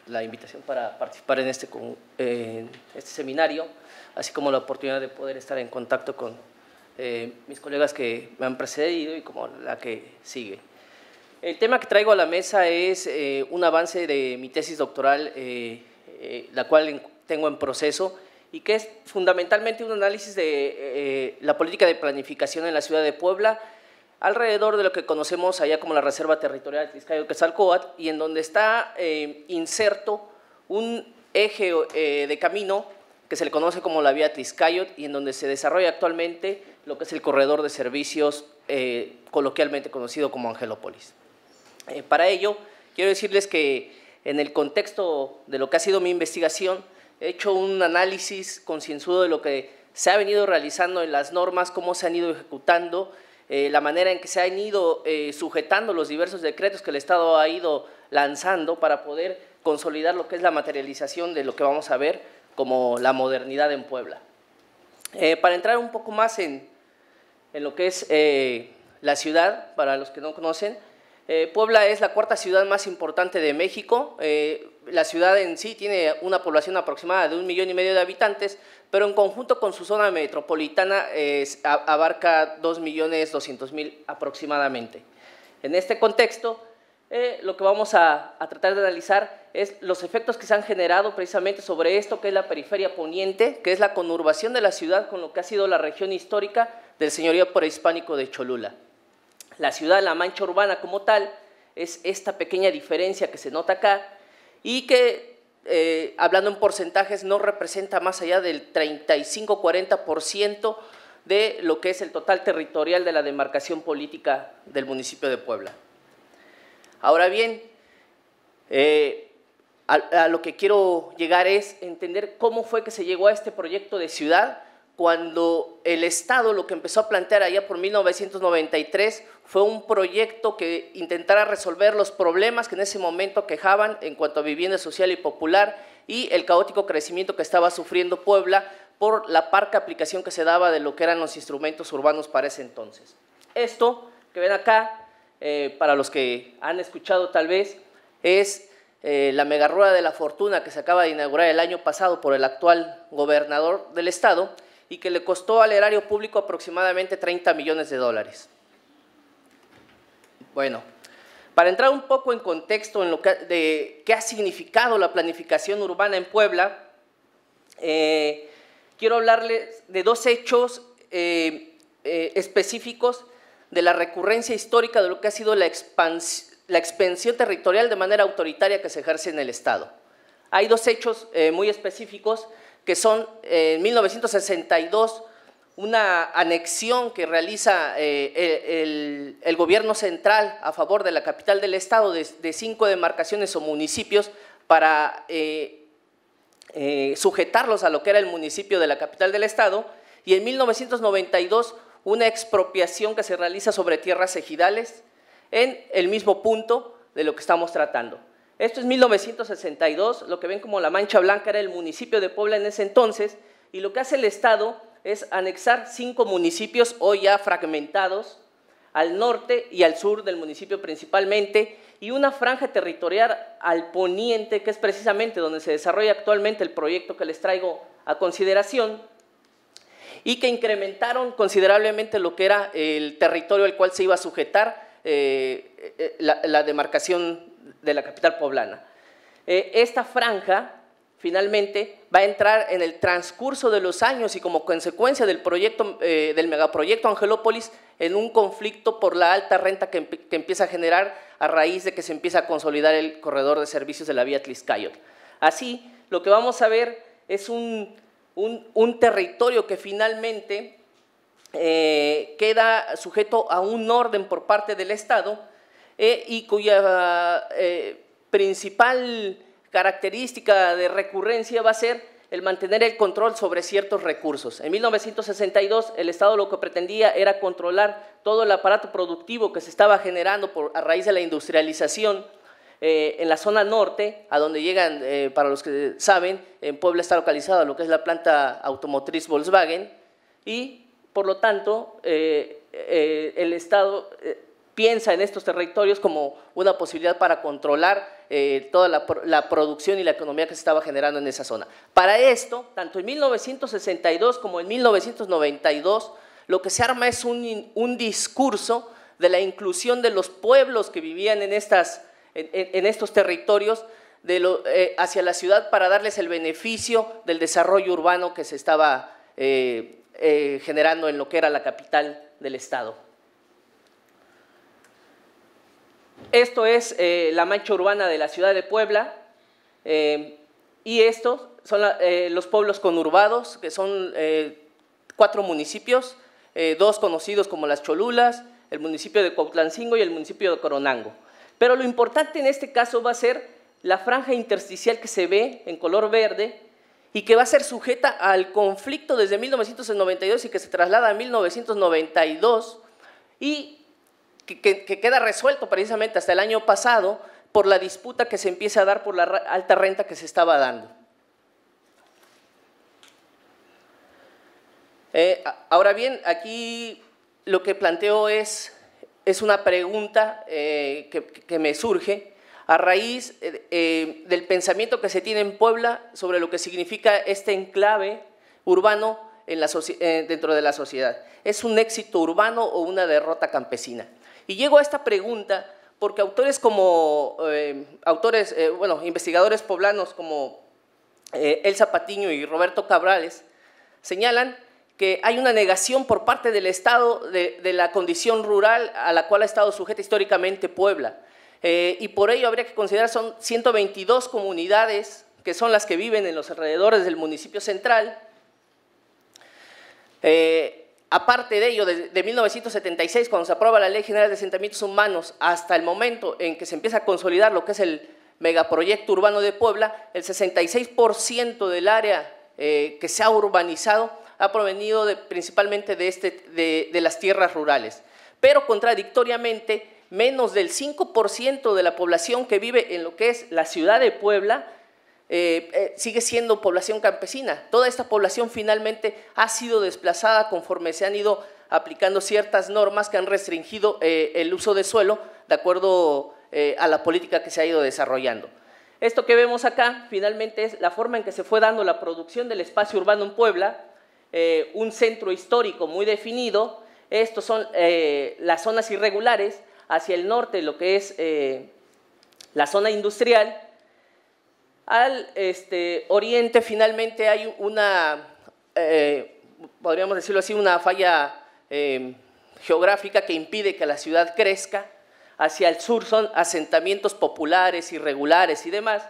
la invitación para participar en este seminario, así como la oportunidad de poder estar en contacto con mis colegas que me han precedido y como la que sigue. El tema que traigo a la mesa es un avance de mi tesis doctoral, la cual tengo en proceso, y que es fundamentalmente un análisis de la política de planificación en la ciudad de Puebla, alrededor de lo que conocemos allá como la Reserva Territorial de Atlixcáyotl-Quetzalcóatl, y en donde está inserto un eje de camino que se le conoce como la Vía Atlixcáyotl, y en donde se desarrolla actualmente lo que es el corredor de servicios, coloquialmente conocido como Angelópolis. Para ello, quiero decirles que en el contexto de lo que ha sido mi investigación, he hecho un análisis concienzudo de lo que se ha venido realizando en las normas, cómo se han ido ejecutando, la manera en que se han ido sujetando los diversos decretos que el Estado ha ido lanzando para poder consolidar lo que es la materialización de lo que vamos a ver como la modernidad en Puebla. Para entrar un poco más en lo que es la ciudad, para los que no conocen, Puebla es la cuarta ciudad más importante de México. La ciudad en sí tiene una población aproximada de 1,5 millones de habitantes, pero en conjunto con su zona metropolitana abarca 2,200,000 aproximadamente. En este contexto, lo que vamos a tratar de analizar es los efectos que se han generado precisamente sobre esto que es la periferia poniente, que es la conurbación de la ciudad con lo que ha sido la región histórica del señorío prehispánico de Cholula. La ciudad, la mancha urbana como tal, es esta pequeña diferencia que se nota acá y que, hablando en porcentajes, no representa más allá del 35-40% de lo que es el total territorial de la demarcación política del municipio de Puebla. Ahora bien, a lo que quiero llegar es entender cómo fue que se llegó a este proyecto de ciudad, cuando el Estado lo que empezó a plantear allá por 1993 fue un proyecto que intentara resolver los problemas que en ese momento quejaban en cuanto a vivienda social y popular y el caótico crecimiento que estaba sufriendo Puebla por la parca aplicación que se daba de lo que eran los instrumentos urbanos para ese entonces. Esto que ven acá, para los que han escuchado tal vez, es la mega rueda de la fortuna que se acaba de inaugurar el año pasado por el actual gobernador del estado, y que le costó al erario público aproximadamente $30 millones. Bueno, para entrar un poco en contexto en lo de qué ha significado la planificación urbana en Puebla, quiero hablarles de dos hechos específicos de la recurrencia histórica de lo que ha sido la expansión territorial de manera autoritaria que se ejerce en el Estado. Hay dos hechos muy específicos que son en 1962 una anexión que realiza el gobierno central a favor de la capital del estado de 5 demarcaciones o municipios para sujetarlos a lo que era el municipio de la capital del estado, y en 1992 una expropiación que se realiza sobre tierras ejidales en el mismo punto de lo que estamos tratando. Esto es 1962, lo que ven como la mancha blanca era el municipio de Puebla en ese entonces, y lo que hace el Estado es anexar 5 municipios hoy ya fragmentados al norte y al sur del municipio principalmente, y una franja territorial al poniente, que es precisamente donde se desarrolla actualmente el proyecto que les traigo a consideración, y que incrementaron considerablemente lo que era el territorio al cual se iba a sujetar la demarcación de la capital poblana. Esta franja finalmente va a entrar en el transcurso de los años y como consecuencia del proyecto, del megaproyecto Angelópolis, en un conflicto por la alta renta que empieza a generar a raíz de que se empieza a consolidar el corredor de servicios de la vía Tliscayotl. Así, lo que vamos a ver es un territorio que finalmente queda sujeto a un orden por parte del Estado y cuya principal característica de recurrencia va a ser el mantener el control sobre ciertos recursos. En 1962 el Estado lo que pretendía era controlar todo el aparato productivo que se estaba generando a raíz de la industrialización en la zona norte, a donde llegan, para los que saben, en Puebla está localizada lo que es la planta automotriz Volkswagen y por lo tanto el Estado piensa en estos territorios como una posibilidad para controlar toda la producción y la economía que se estaba generando en esa zona. Para esto, tanto en 1962 como en 1992, lo que se arma es un discurso de la inclusión de los pueblos que vivían en estos territorios hacia la ciudad para darles el beneficio del desarrollo urbano que se estaba generando en lo que era la capital del estado. Esto es la mancha urbana de la ciudad de Puebla y estos son los pueblos conurbados, que son 4 municipios, 2 conocidos como Las Cholulas, el municipio de Cuautlancingo y el municipio de Coronango. Pero lo importante en este caso va a ser la franja intersticial que se ve en color verde y que va a ser sujeta al conflicto desde 1992 y que se traslada a 1992 y que queda resuelto precisamente hasta el año pasado por la disputa que se empieza a dar por la alta renta que se estaba dando. Ahora bien, aquí lo que planteo es una pregunta que me surge a raíz del pensamiento que se tiene en Puebla sobre lo que significa este enclave urbano dentro de la sociedad. ¿Es un éxito urbano o una derrota campesina? Y llego a esta pregunta porque investigadores poblanos como Elsa Patiño y Roberto Cabrales señalan que hay una negación por parte del Estado de la condición rural a la cual ha estado sujeta históricamente Puebla. Y por ello habría que considerar son 122 comunidades que son las que viven en los alrededores del municipio central. Aparte de ello, de 1976, cuando se aprueba la Ley General de Asentamientos Humanos, hasta el momento en que se empieza a consolidar lo que es el megaproyecto urbano de Puebla, el 66% del área que se ha urbanizado ha provenido principalmente de las tierras rurales. Pero contradictoriamente, menos del 5% de la población que vive en lo que es la ciudad de Puebla sigue siendo población campesina. Toda esta población finalmente ha sido desplazada conforme se han ido aplicando ciertas normas que han restringido el uso de suelo de acuerdo a la política que se ha ido desarrollando. Esto que vemos acá finalmente es la forma en que se fue dando la producción del espacio urbano en Puebla, un centro histórico muy definido. Estos son las zonas irregulares, hacia el norte lo que es la zona industrial. Al oriente finalmente hay podríamos decirlo así, una falla geográfica que impide que la ciudad crezca. Hacia el sur son asentamientos populares, irregulares y demás.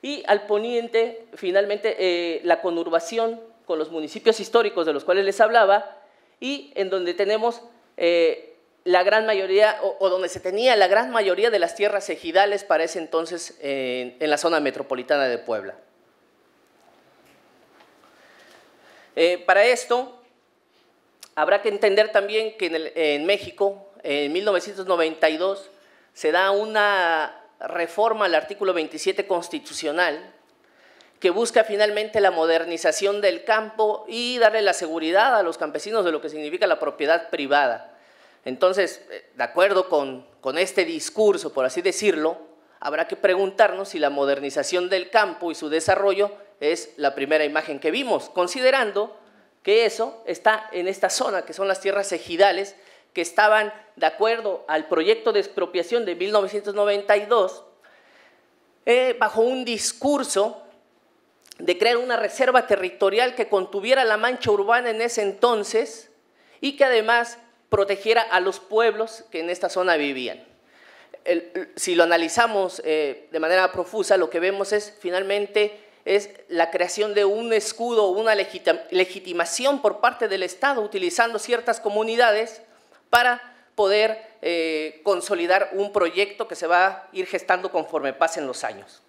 Y al poniente finalmente la conurbación con los municipios históricos de los cuales les hablaba y en donde tenemos la gran mayoría, o donde se tenía la gran mayoría de las tierras ejidales para ese entonces en la zona metropolitana de Puebla. Para esto, habrá que entender también que en México, en 1992, se da una reforma al artículo 27 constitucional que busca finalmente la modernización del campo y darle la seguridad a los campesinos de lo que significa la propiedad privada. Entonces, de acuerdo con este discurso, por así decirlo, habrá que preguntarnos si la modernización del campo y su desarrollo es la primera imagen que vimos, considerando que eso está en esta zona, que son las tierras ejidales, que estaban de acuerdo al proyecto de expropiación de 1992, bajo un discurso de crear una reserva territorial que contuviera la mancha urbana en ese entonces y que además protegiera a los pueblos que en esta zona vivían. Si lo analizamos de manera profusa, lo que vemos es finalmente la creación de un escudo, una legitimación por parte del Estado, utilizando ciertas comunidades para poder consolidar un proyecto que se va a ir gestando conforme pasen los años.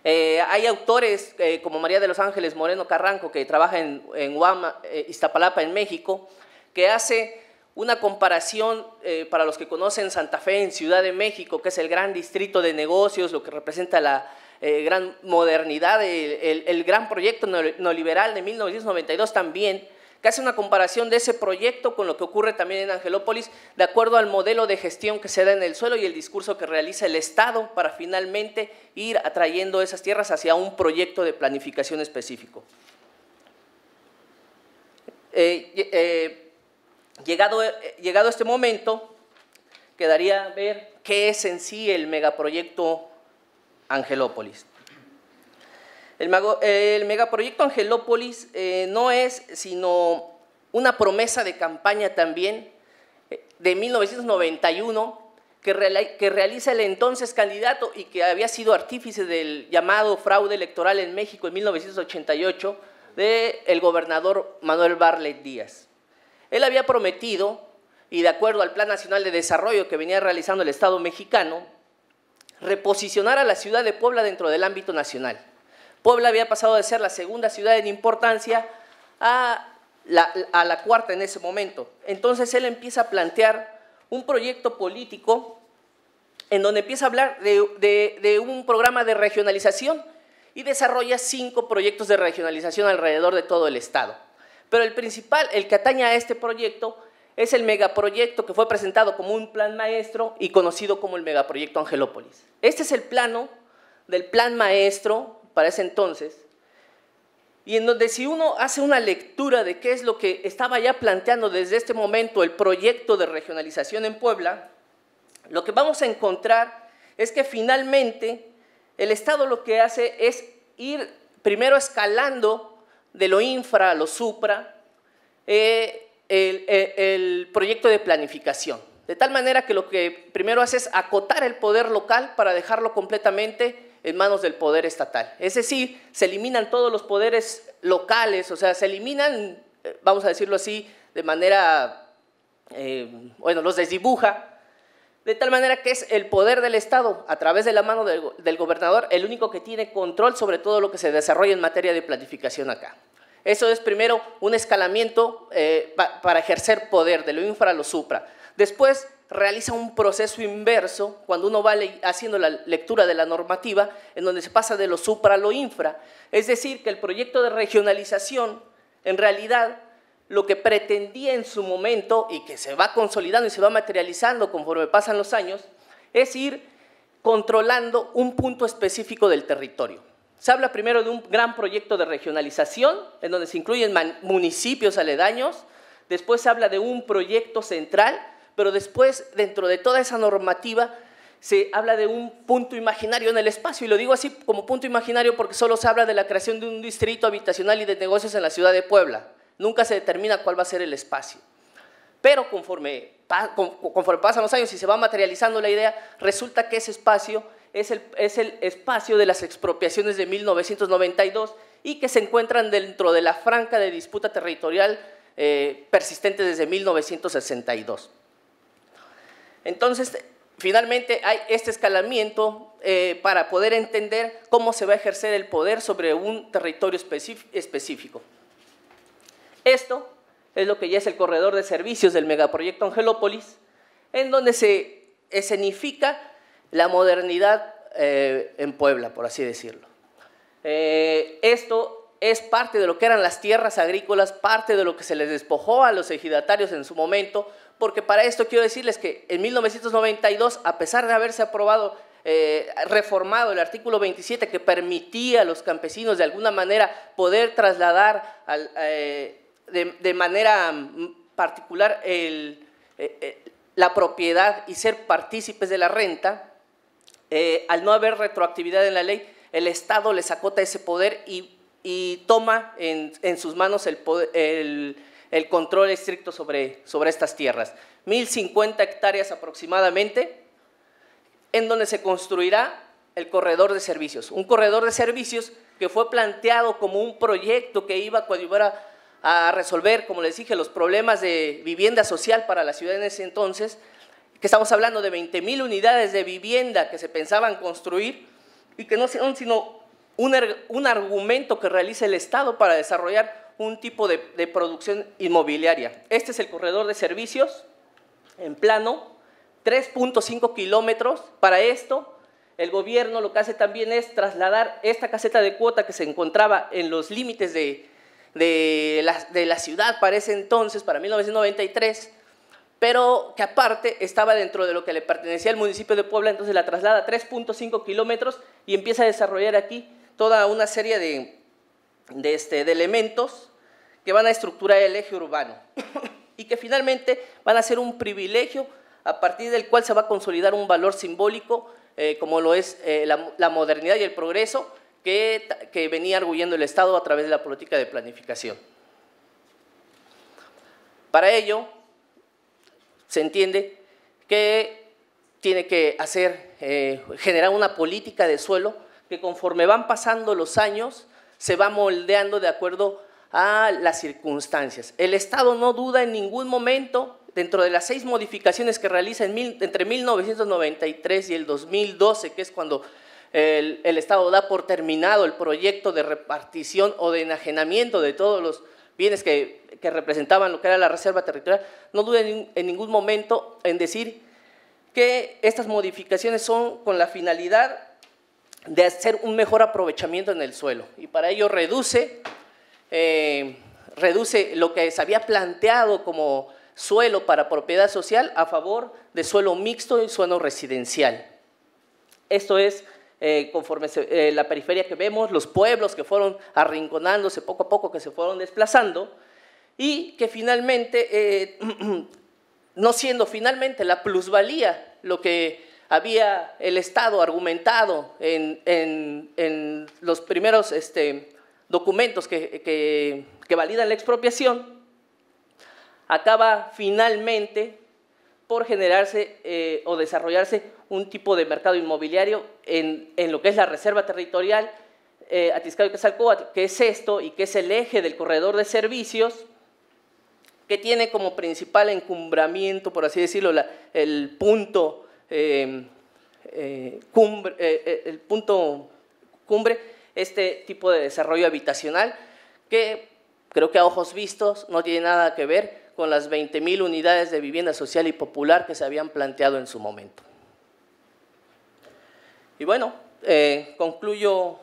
Hay autores como María de los Ángeles Moreno Carranco, que trabaja en UAM, Iztapalapa, en México, que hace una comparación para los que conocen Santa Fe en Ciudad de México, que es el gran distrito de negocios, lo que representa la gran modernidad, el gran proyecto neoliberal de 1992 también, que hace una comparación de ese proyecto con lo que ocurre también en Angelópolis, de acuerdo al modelo de gestión que se da en el suelo y el discurso que realiza el Estado para finalmente ir atrayendo esas tierras hacia un proyecto de planificación específico. Llegado este momento, quedaría ver qué es en sí el megaproyecto Angelópolis. El megaproyecto Angelópolis no es sino una promesa de campaña también de 1991 que realiza el entonces candidato y que había sido artífice del llamado fraude electoral en México en 1988 del gobernador Manuel Bartlett Díaz. Él había prometido, y de acuerdo al Plan Nacional de Desarrollo que venía realizando el Estado mexicano, reposicionar a la ciudad de Puebla dentro del ámbito nacional. Puebla había pasado de ser la segunda ciudad en importancia a la cuarta en ese momento. Entonces él empieza a plantear un proyecto político en donde empieza a hablar de un programa de regionalización y desarrolla 5 proyectos de regionalización alrededor de todo el Estado. Pero el principal, el que atañe a este proyecto, es el megaproyecto que fue presentado como un plan maestro y conocido como el megaproyecto Angelópolis. Este es el plano del plan maestro para ese entonces, y en donde si uno hace una lectura de qué es lo que estaba ya planteando desde este momento el proyecto de regionalización en Puebla, lo que vamos a encontrar es que finalmente el Estado lo que hace es ir primero escalando de lo infra a lo supra el proyecto de planificación, de tal manera que lo que primero hace es acotar el poder local para dejarlo completamente en manos del poder estatal. Es decir, se eliminan todos los poderes locales, o sea, se eliminan, vamos a decirlo así, de manera, bueno, los desdibuja, de tal manera que es el poder del Estado, a través de la mano del gobernador, el único que tiene control sobre todo lo que se desarrolla en materia de planificación acá. Eso es primero un escalamiento para ejercer poder, de lo infra a lo supra. Después realiza un proceso inverso cuando uno va haciendo la lectura de la normativa, en donde se pasa de lo supra a lo infra. Es decir, que el proyecto de regionalización, en realidad, lo que pretendía en su momento, y que se va consolidando y se va materializando conforme pasan los años, es ir controlando un punto específico del territorio. Se habla primero de un gran proyecto de regionalización, en donde se incluyen municipios aledaños, después se habla de un proyecto central, pero después, dentro de toda esa normativa, se habla de un punto imaginario en el espacio, y lo digo así como punto imaginario porque solo se habla de la creación de un distrito habitacional y de negocios en la ciudad de Puebla. Nunca se determina cuál va a ser el espacio. Pero conforme pasan los años y se va materializando la idea, resulta que ese espacio es el espacio de las expropiaciones de 1992 y que se encuentran dentro de la franja de disputa territorial persistente desde 1962. Entonces, finalmente hay este escalamiento para poder entender cómo se va a ejercer el poder sobre un territorio específico. Esto es lo que ya es el corredor de servicios del megaproyecto Angelópolis, en donde se escenifica la modernidad en Puebla, por así decirlo. Esto es parte de lo que eran las tierras agrícolas, parte de lo que se les despojó a los ejidatarios en su momento, porque para esto quiero decirles que en 1992, a pesar de haberse aprobado, reformado el artículo 27 que permitía a los campesinos de alguna manera poder trasladar de manera particular la propiedad y ser partícipes de la renta, al no haber retroactividad en la ley, el Estado les acota ese poder y toma en sus manos el control estricto sobre estas tierras. 1050 hectáreas aproximadamente, en donde se construirá el corredor de servicios. Un corredor de servicios que fue planteado como un proyecto que iba a coadyuvar a resolver, como les dije, los problemas de vivienda social para la ciudad en ese entonces, que estamos hablando de 20,000 unidades de vivienda que se pensaban construir y que no son sino un argumento que realiza el Estado para desarrollar un tipo de producción inmobiliaria. Este es el corredor de servicios en plano, 3.5 kilómetros. Para esto, el gobierno lo que hace también es trasladar esta caseta de cuota que se encontraba en los límites de la ciudad para ese entonces, para 1993, pero que aparte estaba dentro de lo que le pertenecía al municipio de Puebla, entonces la traslada a 3.5 kilómetros y empieza a desarrollar aquí toda una serie de elementos que van a estructurar el eje urbano y que finalmente van a ser un privilegio a partir del cual se va a consolidar un valor simbólico como lo es la modernidad y el progreso que venía arguyendo el Estado a través de la política de planificación. Para ello, se entiende que tiene que generar una política de suelo que conforme van pasando los años se va moldeando de acuerdo a las circunstancias. El Estado no duda en ningún momento, dentro de las 6 modificaciones que realiza entre 1993 y el 2012, que es cuando el Estado da por terminado el proyecto de repartición o de enajenamiento de todos los bienes que representaban lo que era la reserva territorial, no duda en ningún momento en decir que estas modificaciones son con la finalidad de hacer un mejor aprovechamiento en el suelo y para ello reduce lo que se había planteado como suelo para propiedad social a favor de suelo mixto y suelo residencial. Esto es conforme la periferia que vemos, los pueblos que fueron arrinconándose poco a poco, que se fueron desplazando y que finalmente, no siendo finalmente la plusvalía lo que había el Estado argumentado en los primeros documentos que validan la expropiación, acaba finalmente por generarse o desarrollarse un tipo de mercado inmobiliario en lo que es la reserva territorial Atiscado y Quetzalcóatl, que es esto y que es el eje del corredor de servicios, que tiene como principal encumbramiento, por así decirlo, el punto cumbre, este tipo de desarrollo habitacional, que creo que a ojos vistos no tiene nada que ver con las 20,000 unidades de vivienda social y popular que se habían planteado en su momento. Y bueno, concluyo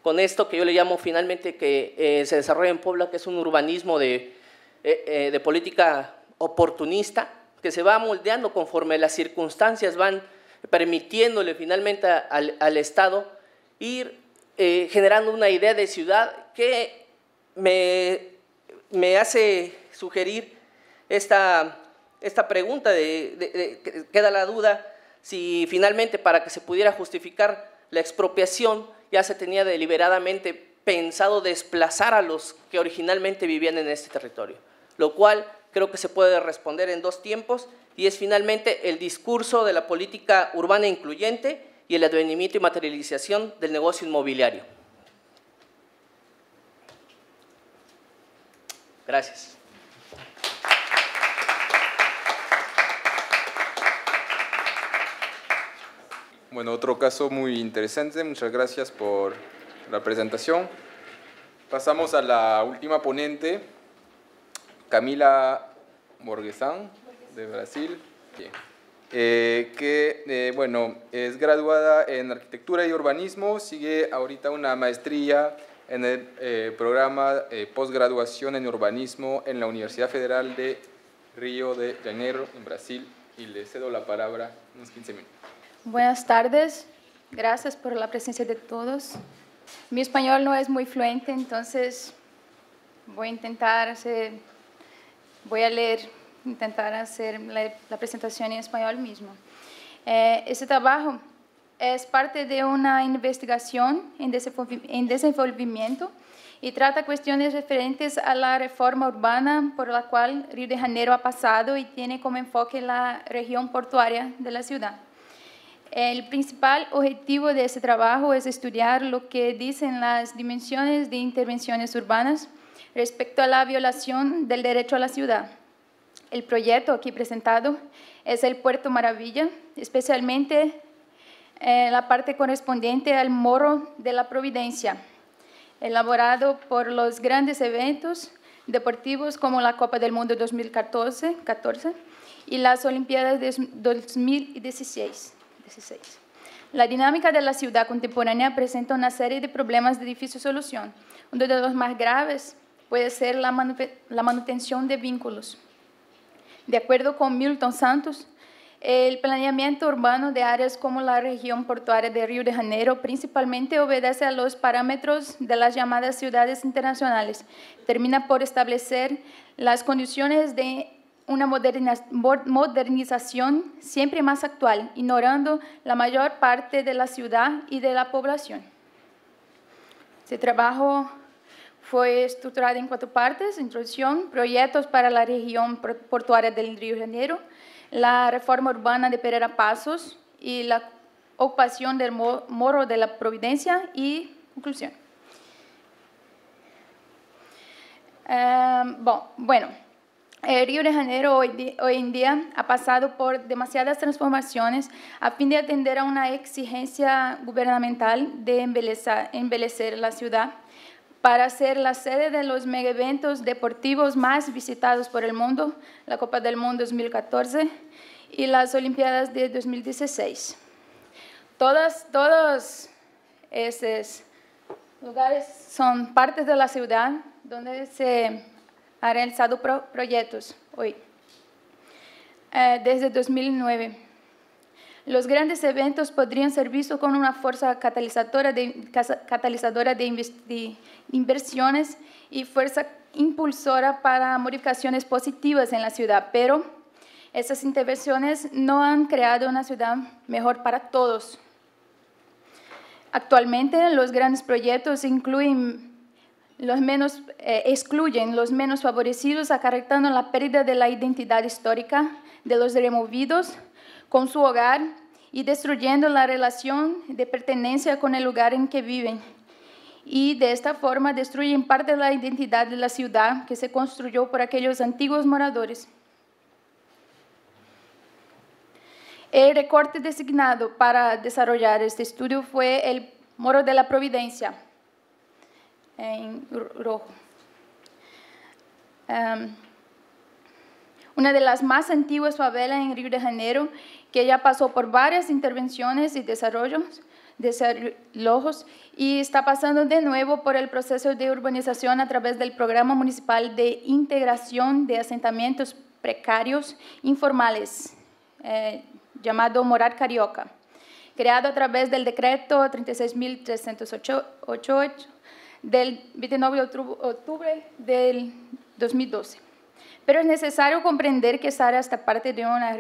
con esto que yo le llamo finalmente que se desarrolla en Puebla, que es un urbanismo de política oportunista, que se va moldeando conforme las circunstancias van permitiéndole finalmente al Estado ir generando una idea de ciudad que me hace sugerir esta pregunta queda la duda si finalmente para que se pudiera justificar la expropiación ya se tenía deliberadamente pensado desplazar a los que originalmente vivían en este territorio, lo cual creo que se puede responder en 2 tiempos y es finalmente el discurso de la política urbana incluyente y el advenimiento y materialización del negocio inmobiliario. Gracias. Bueno, otro caso muy interesante. Muchas gracias por la presentación. Pasamos a la última ponente, Camila Borgesan, de Brasil, que bueno, es graduada en Arquitectura y Urbanismo, sigue ahorita una maestría en el programa Postgraduación en Urbanismo en la Universidad Federal de Río de Janeiro, en Brasil, y le cedo la palabra unos 15 minutos. Buenas tardes, gracias por la presencia de todos. Mi español no es muy fluente, entonces voy a leer, intentar hacer la presentación en español mismo. Este trabajo es parte de una investigación en desenvolvimiento y trata cuestiones referentes a la reforma urbana por la cual Río de Janeiro ha pasado y tiene como enfoque la región portuaria de la ciudad. El principal objetivo de este trabajo es estudiar lo que dicen las dimensiones de intervenciones urbanas respecto a la violación del derecho a la ciudad. El proyecto aquí presentado es el Puerto Maravilla, especialmente la parte correspondiente al Morro de la Providencia, elaborado por los grandes eventos deportivos como la Copa del Mundo 2014 y las Olimpiadas de 2016. La dinámica de la ciudad contemporánea presenta una serie de problemas de difícil solución. Uno de los más graves puede ser la manutención de vínculos. De acuerdo con Milton Santos, el planeamiento urbano de áreas como la región portuaria de Río de Janeiro principalmente obedece a los parámetros de las llamadas ciudades internacionales. Termina por establecer las condiciones de una modernización siempre más actual, ignorando la mayor parte de la ciudad y de la población. Este trabajo fue estructurado en 4 partes: introducción, proyectos para la región portuaria del Río de Janeiro, la reforma urbana de Pereira Passos y la ocupación del Morro de la Providencia y conclusión. Río de Janeiro hoy en día ha pasado por demasiadas transformaciones a fin de atender a una exigencia gubernamental de embellecer la ciudad para ser la sede de los megaeventos deportivos más visitados por el mundo, la Copa del Mundo 2014 y las Olimpiadas de 2016. Todos esos lugares son partes de la ciudad donde se han realizado proyectos hoy. Desde 2009, los grandes eventos podrían ser vistos como una fuerza catalizadora de inversiones y fuerza impulsora para modificaciones positivas en la ciudad, pero esas intervenciones no han creado una ciudad mejor para todos. Actualmente, los grandes proyectos excluyen los menos favorecidos, acarretando la pérdida de la identidad histórica de los removidos con su hogar y destruyendo la relación de pertenencia con el lugar en que viven. Y de esta forma destruyen parte de la identidad de la ciudad que se construyó por aquellos antiguos moradores. El recorte designado para desarrollar este estudio fue el Morro de la Providencia, en rojo. Una de las más antiguas favelas en Río de Janeiro, que ya pasó por varias intervenciones y desarrollos y está pasando de nuevo por el proceso de urbanización a través del Programa Municipal de Integración de Asentamientos Precarios Informales, llamado Morar Carioca, creado a través del decreto 36.388 del 29 de octubre del 2012. Pero es necesario comprender que esta área está parte de una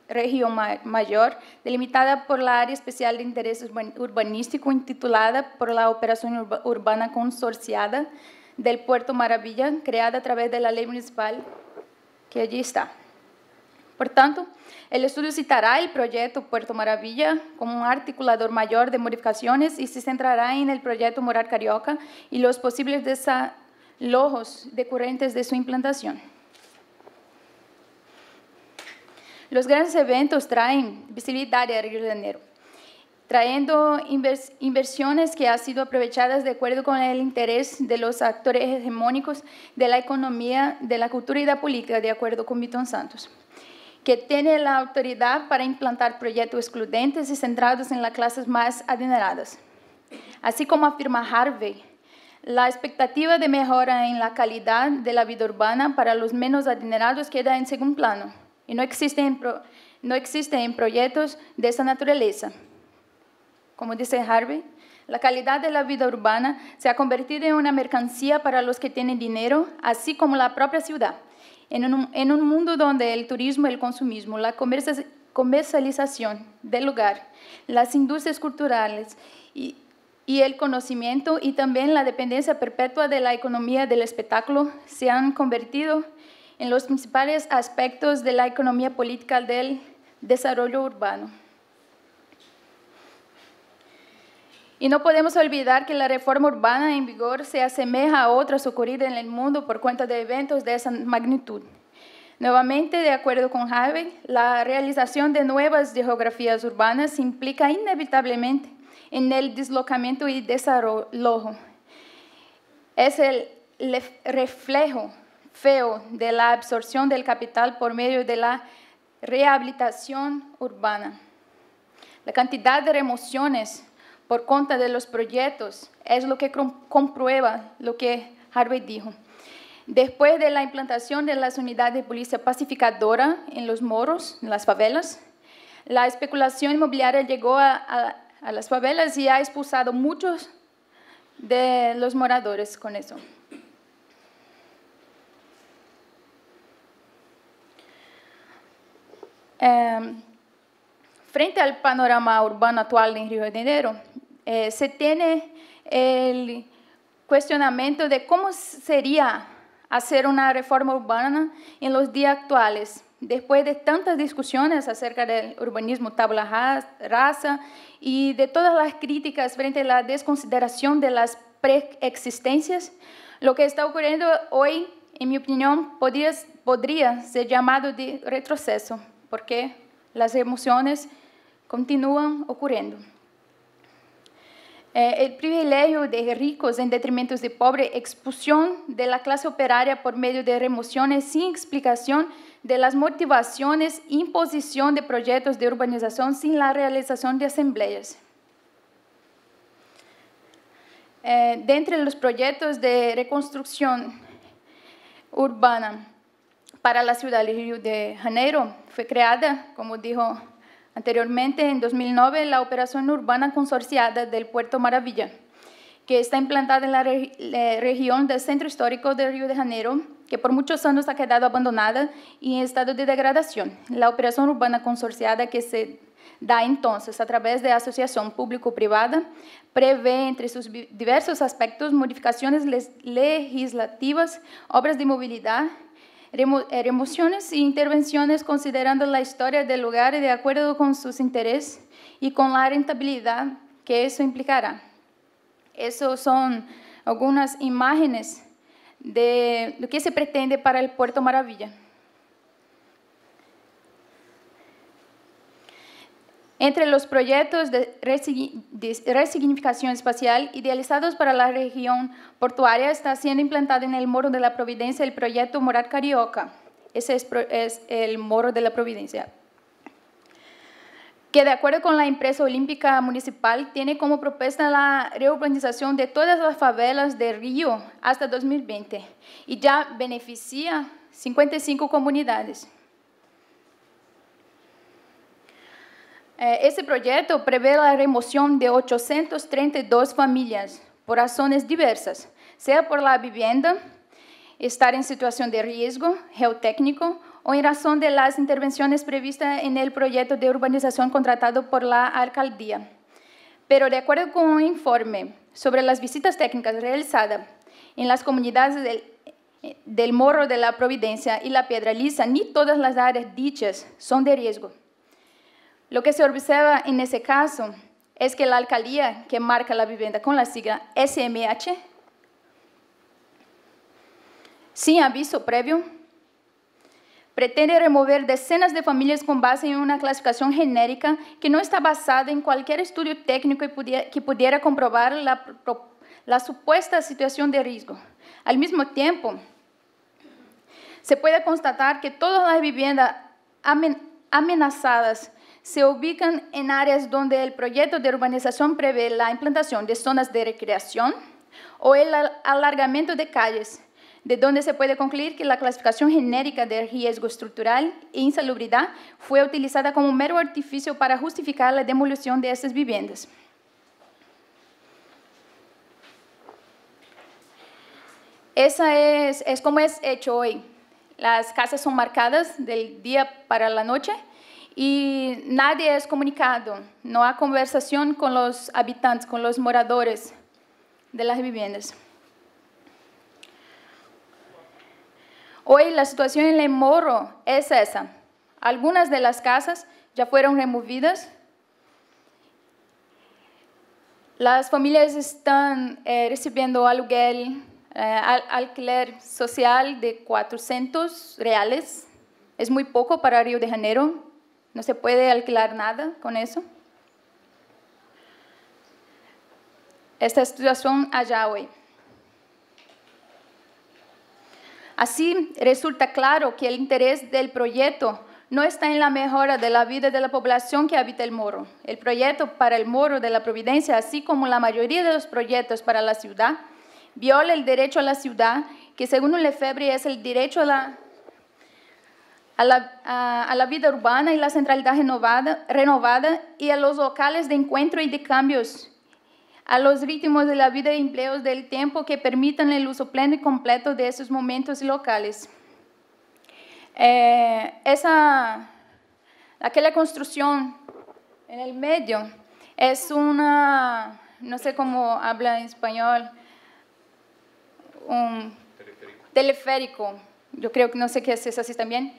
región mayor, delimitada por la Área Especial de Interés Urbanístico, intitulada por la Operación Urbana Consorciada del Puerto Maravilla, creada a través de la ley municipal que allí está. Por tanto, el estudio citará el proyecto Puerto Maravilla como un articulador mayor de modificaciones y se centrará en el proyecto Morar Carioca y los posibles desalojos decorrentes de su implantación. Los grandes eventos traen visibilidad a Río de Janeiro, trayendo inversiones que han sido aprovechadas de acuerdo con el interés de los actores hegemónicos de la economía, de la cultura y de la política, de acuerdo con Milton Santos, que tiene la autoridad para implantar proyectos excluyentes y centrados en las clases más adineradas. Así como afirma Harvey, la expectativa de mejora en la calidad de la vida urbana para los menos adinerados queda en segundo plano y no existe en proyectos de esa naturaleza. Como dice Harvey, la calidad de la vida urbana se ha convertido en una mercancía para los que tienen dinero, así como la propia ciudad. En un mundo donde el turismo, el consumismo, la comercialización del lugar, las industrias culturales y el conocimiento y también la dependencia perpetua de la economía del espectáculo se han convertido en los principales aspectos de la economía política del desarrollo urbano. Y no podemos olvidar que la reforma urbana en vigor se asemeja a otras ocurridas en el mundo por cuenta de eventos de esa magnitud. Nuevamente, de acuerdo con Harvey, la realización de nuevas geografías urbanas implica inevitablemente en el deslocamiento y desarrollo. Es el reflejo feo de la absorción del capital por medio de la rehabilitación urbana. La cantidad de remociones por cuenta de los proyectos es lo que comprueba lo que Harvey dijo. Después de la implantación de las unidades de policía pacificadora en los morros, en las favelas, la especulación inmobiliaria llegó a las favelas y ha expulsado muchos de los moradores con eso. Frente al panorama urbano actual en Río de Janeiro, se tiene el cuestionamiento de cómo sería hacer una reforma urbana en los días actuales, después de tantas discusiones acerca del urbanismo tabla rasa y de todas las críticas frente a la desconsideración de las preexistencias. Lo que está ocurriendo hoy, en mi opinión, podría ser llamado de retroceso, porque las emociones continúan ocurriendo. El privilegio de ricos en detrimento de pobres, expulsión de la clase operaria por medio de remociones sin explicación de las motivaciones, imposición de proyectos de urbanización sin la realización de asambleas. De entre los proyectos de reconstrucción urbana para la ciudad de Río de Janeiro, fue creada, como dijo anteriormente, en 2009, la operación urbana consorciada del Puerto Maravilla, que está implantada en la región del centro histórico de Río de Janeiro, que por muchos años ha quedado abandonada y en estado de degradación. La operación urbana consorciada que se da entonces a través de asociación público-privada prevé entre sus diversos aspectos modificaciones legislativas, obras de movilidad, remociones e intervenciones considerando la historia del lugar y de acuerdo con sus intereses y con la rentabilidad que eso implicará. Esas son algunas imágenes de lo que se pretende para el Puerto Maravilla. Entre los proyectos de resignificación espacial idealizados para la región portuaria está siendo implantado en el Morro de la Providencia el proyecto Morat Carioca. Ese es el Morro de la Providencia, que de acuerdo con la empresa olímpica municipal tiene como propuesta la reurbanización de todas las favelas de Río hasta 2020 y ya beneficia 55 comunidades. Este proyecto prevé la remoción de 832 familias por razones diversas, sea por la vivienda, estar en situación de riesgo geotécnico o en razón de las intervenciones previstas en el proyecto de urbanización contratado por la alcaldía. Pero de acuerdo con un informe sobre las visitas técnicas realizadas en las comunidades del Morro de la Providencia y la Piedra Lisa, ni todas las áreas dichas son de riesgo. Lo que se observa en ese caso es que la alcaldía, que marca la vivienda con la sigla SMH, sin aviso previo, pretende remover decenas de familias con base en una clasificación genérica que no está basada en cualquier estudio técnico que pudiera comprobar la supuesta situación de riesgo. Al mismo tiempo, se puede constatar que todas las viviendas amenazadas se ubican en áreas donde el proyecto de urbanización prevé la implantación de zonas de recreación o el alargamiento de calles, de donde se puede concluir que la clasificación genérica de riesgo estructural e insalubridad fue utilizada como un mero artificio para justificar la demolición de esas viviendas. Esa es como es hecho hoy. Las casas son marcadas del día para la noche y nadie es comunicado, no hay conversación con los habitantes, con los moradores de las viviendas. Hoy la situación en El Morro es esa. Algunas de las casas ya fueron removidas. Las familias están recibiendo alquiler social de 400 reales. Es muy poco para Río de Janeiro. No se puede alquilar nada con eso. Esta situación allá hoy. Así resulta claro que el interés del proyecto no está en la mejora de la vida de la población que habita El Morro. El proyecto para El Morro de la Providencia, así como la mayoría de los proyectos para la ciudad, viola el derecho a la ciudad, que según Lefebvre es el derecho a la vida urbana y la centralidad renovada y a los locales de encuentro y de cambios, a los ritmos de la vida y empleos del tiempo que permitan el uso pleno y completo de esos momentos locales. Aquella construcción en el medio es una, no sé cómo habla en español, un teleférico. Yo creo que no sé qué es así también.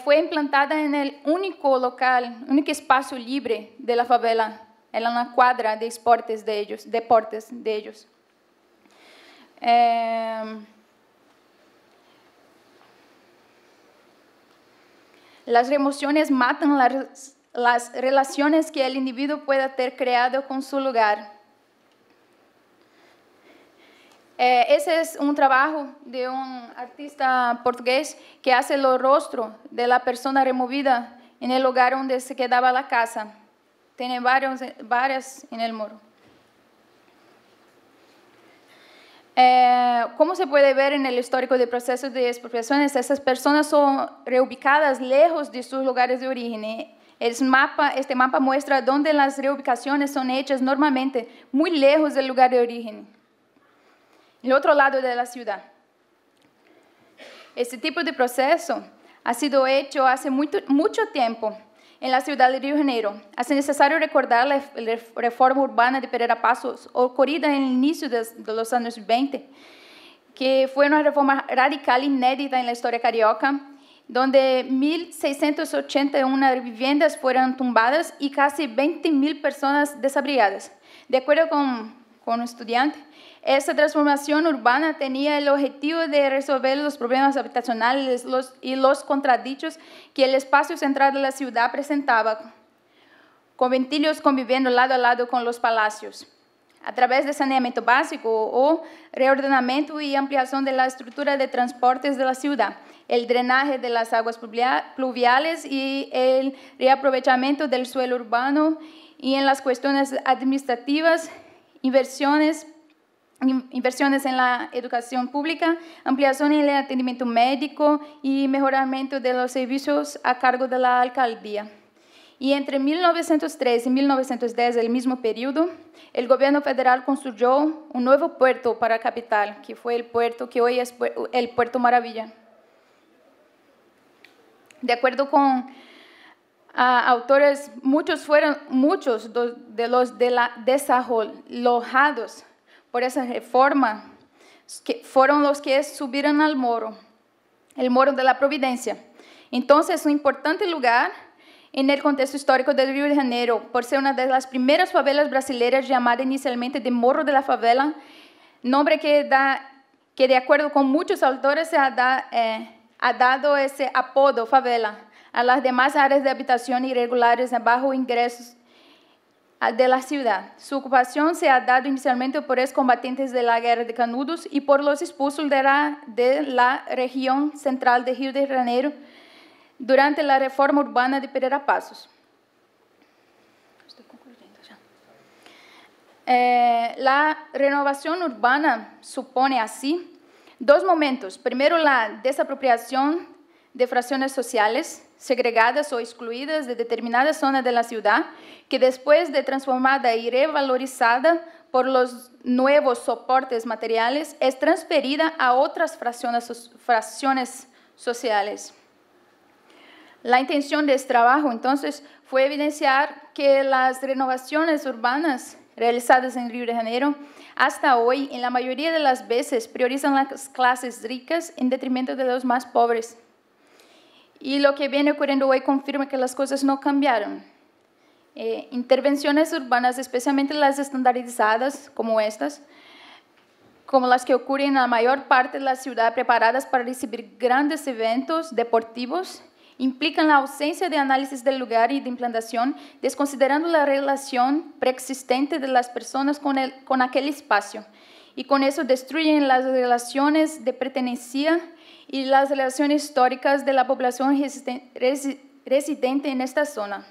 Fue implantada en el único local, único espacio libre de la favela, en la cuadra de deportes de ellos. Las remociones matan las relaciones que el individuo pueda ter creado con su lugar. Ese es un trabajo de un artista portugués que hace el rostro de la persona removida en el lugar donde se quedaba la casa. Tiene varias en El Morro. Como se puede ver en el histórico de procesos de expropiaciones, esas personas son reubicadas lejos de sus lugares de origen. Este mapa muestra dónde las reubicaciones son hechas normalmente muy lejos del lugar de origen, el otro lado de la ciudad. Este tipo de proceso ha sido hecho hace mucho tiempo en la ciudad de Río de Janeiro. Es necesario recordar la reforma urbana de Pereira Passos, ocurrida en el inicio de los años 20, que fue una reforma radical inédita en la historia carioca, donde 1.681 viviendas fueron tumbadas y casi 20.000 personas desabrigadas. De acuerdo con un estudiante, esta transformación urbana tenía el objetivo de resolver los problemas habitacionales y los contradichos que el espacio central de la ciudad presentaba, conventillos conviviendo lado a lado con los palacios, a través de saneamiento básico o reordenamiento y ampliación de la estructura de transportes de la ciudad, el drenaje de las aguas pluviales y el reaprovechamiento del suelo urbano, y en las cuestiones administrativas, inversiones en la educación pública, ampliación en el atendimiento médico y mejoramiento de los servicios a cargo de la alcaldía. Y entre 1903 y 1910, el mismo periodo, el gobierno federal construyó un nuevo puerto para la capital, que fue el puerto que hoy es el Puerto Maravilla. De acuerdo con autores, muchos de los desalojados por esa reforma, que fueron los que subieron al Morro, el Morro de la Providencia. Entonces, un importante lugar en el contexto histórico del Río de Janeiro, por ser una de las primeras favelas brasileñas llamada inicialmente de Morro de la Favela, nombre que de acuerdo con muchos autores ha dado ese apodo, favela, a las demás áreas de habitación irregulares de bajo ingresos de la ciudad. Su ocupación se ha dado inicialmente por excombatientes de la Guerra de Canudos y por los expulsos de la región central de Río de Janeiro durante la reforma urbana de Pereira Passos. Estoy concluyendo ya. La renovación urbana supone así dos momentos. Primero, la desapropiación de fracciones sociales segregadas o excluidas de determinadas zonas de la ciudad, que después de transformada y revalorizada por los nuevos soportes materiales, es transferida a otras fracciones sociales. La intención de este trabajo, entonces, fue evidenciar que las renovaciones urbanas realizadas en Río de Janeiro, hasta hoy, en la mayoría de las veces, priorizan las clases ricas en detrimento de los más pobres. Y lo que viene ocurriendo hoy confirma que las cosas no cambiaron. Intervenciones urbanas, especialmente las estandarizadas como estas, como las que ocurren en la mayor parte de la ciudad, preparadas para recibir grandes eventos deportivos, implican la ausencia de análisis del lugar y de implantación, desconsiderando la relación preexistente de las personas con aquel espacio. Y con eso destruyen las relaciones de pertenencia y las relaciones históricas de la población residente en esta zona.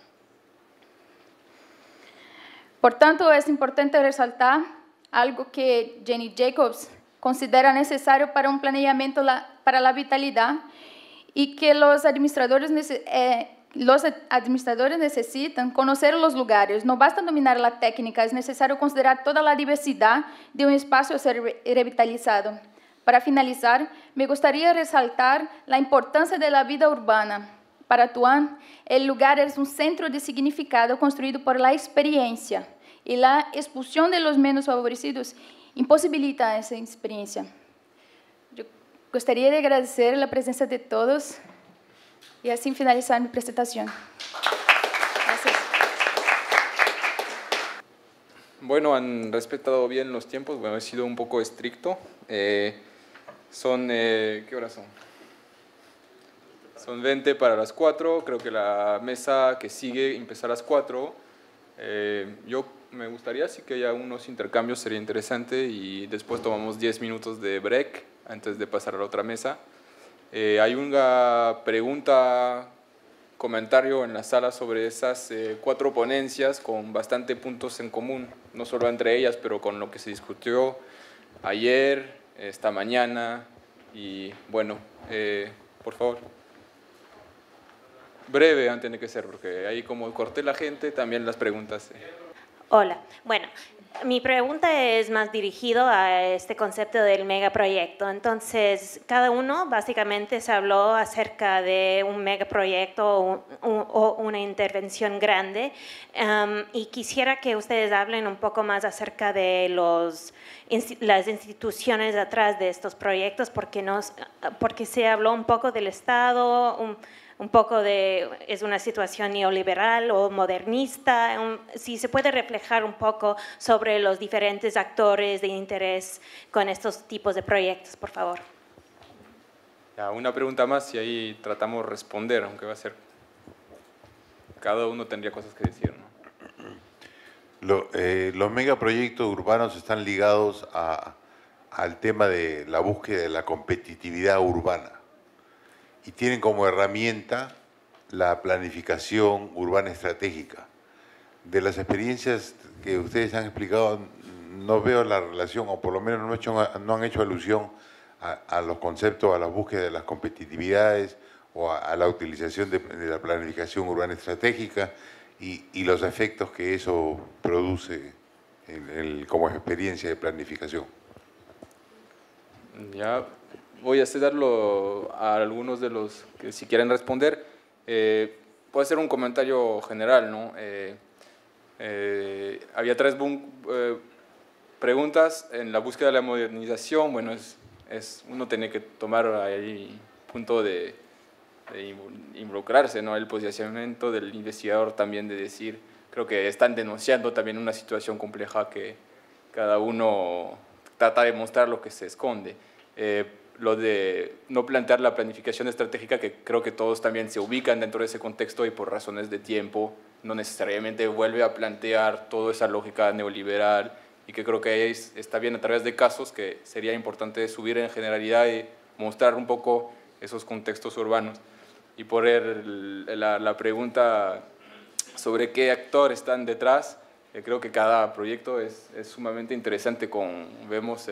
Por tanto, es importante resaltar algo que Jenny Jacobs considera necesario para un planeamiento para la vitalidad y que los administradores necesitan conocer los lugares. No basta dominar la técnica, es necesario considerar toda la diversidad de un espacio a ser revitalizado. Para finalizar, me gustaría resaltar la importancia de la vida urbana. Para Tuan, el lugar es un centro de significado construido por la experiencia y la expulsión de los menos favorecidos imposibilita esa experiencia. Yo gostaria de agradecer la presencia de todos y así finalizar mi presentación. Gracias. Bueno, han respetado bien los tiempos. Bueno, he sido un poco estricto. ¿Qué horas son? Son 20 para las 4. Creo que la mesa que sigue empieza a las 4. Yo me gustaría, sí que haya unos intercambios, sería interesante, y después tomamos 10 minutos de break antes de pasar a la otra mesa. Hay una pregunta, comentario en la sala sobre esas 4 ponencias con bastante puntos en común, no solo entre ellas, pero con lo que se discutió ayer, esta mañana, y bueno, por favor. Breve tiene que ser, porque ahí como corté la gente, también las preguntas. Hola, bueno, mi pregunta es más dirigido a este concepto del megaproyecto. Entonces, cada uno básicamente se habló acerca de un megaproyecto o una intervención grande, y quisiera que ustedes hablen un poco más acerca de las instituciones detrás de estos proyectos, porque se habló un poco del Estado, un poco es una situación neoliberal o modernista, si se puede reflejar un poco sobre los diferentes actores de interés con estos tipos de proyectos, por favor. Ya, una pregunta más y ahí tratamos de responder, aunque va a ser, cada uno tendría cosas que decir, ¿no? Los megaproyectos urbanos están ligados al tema de la búsqueda de la competitividad urbana. Y tienen como herramienta la planificación urbana estratégica. De las experiencias que ustedes han explicado, no veo la relación, o por lo menos no han hecho alusión a los conceptos, a la búsqueda de las competitividades o a la utilización de la planificación urbana estratégica y los efectos que eso produce como experiencia de planificación. Ya. Voy a cederlo a algunos de los que si quieren responder. Puede ser un comentario general, ¿no? Había 3 preguntas en la búsqueda de la modernización. Bueno, uno tiene que tomar ahí punto de involucrarse, ¿no? El posicionamiento del investigador también de decir, creo que están denunciando también una situación compleja que cada uno trata de mostrar lo que se esconde. Lo de no plantear la planificación estratégica, que creo que todos también se ubican dentro de ese contexto y por razones de tiempo no necesariamente vuelve a plantear toda esa lógica neoliberal, y que creo que está bien a través de casos que sería importante subir en generalidad y mostrar un poco esos contextos urbanos. Y por la pregunta sobre qué actores están detrás, creo que cada proyecto es sumamente interesante. Vemos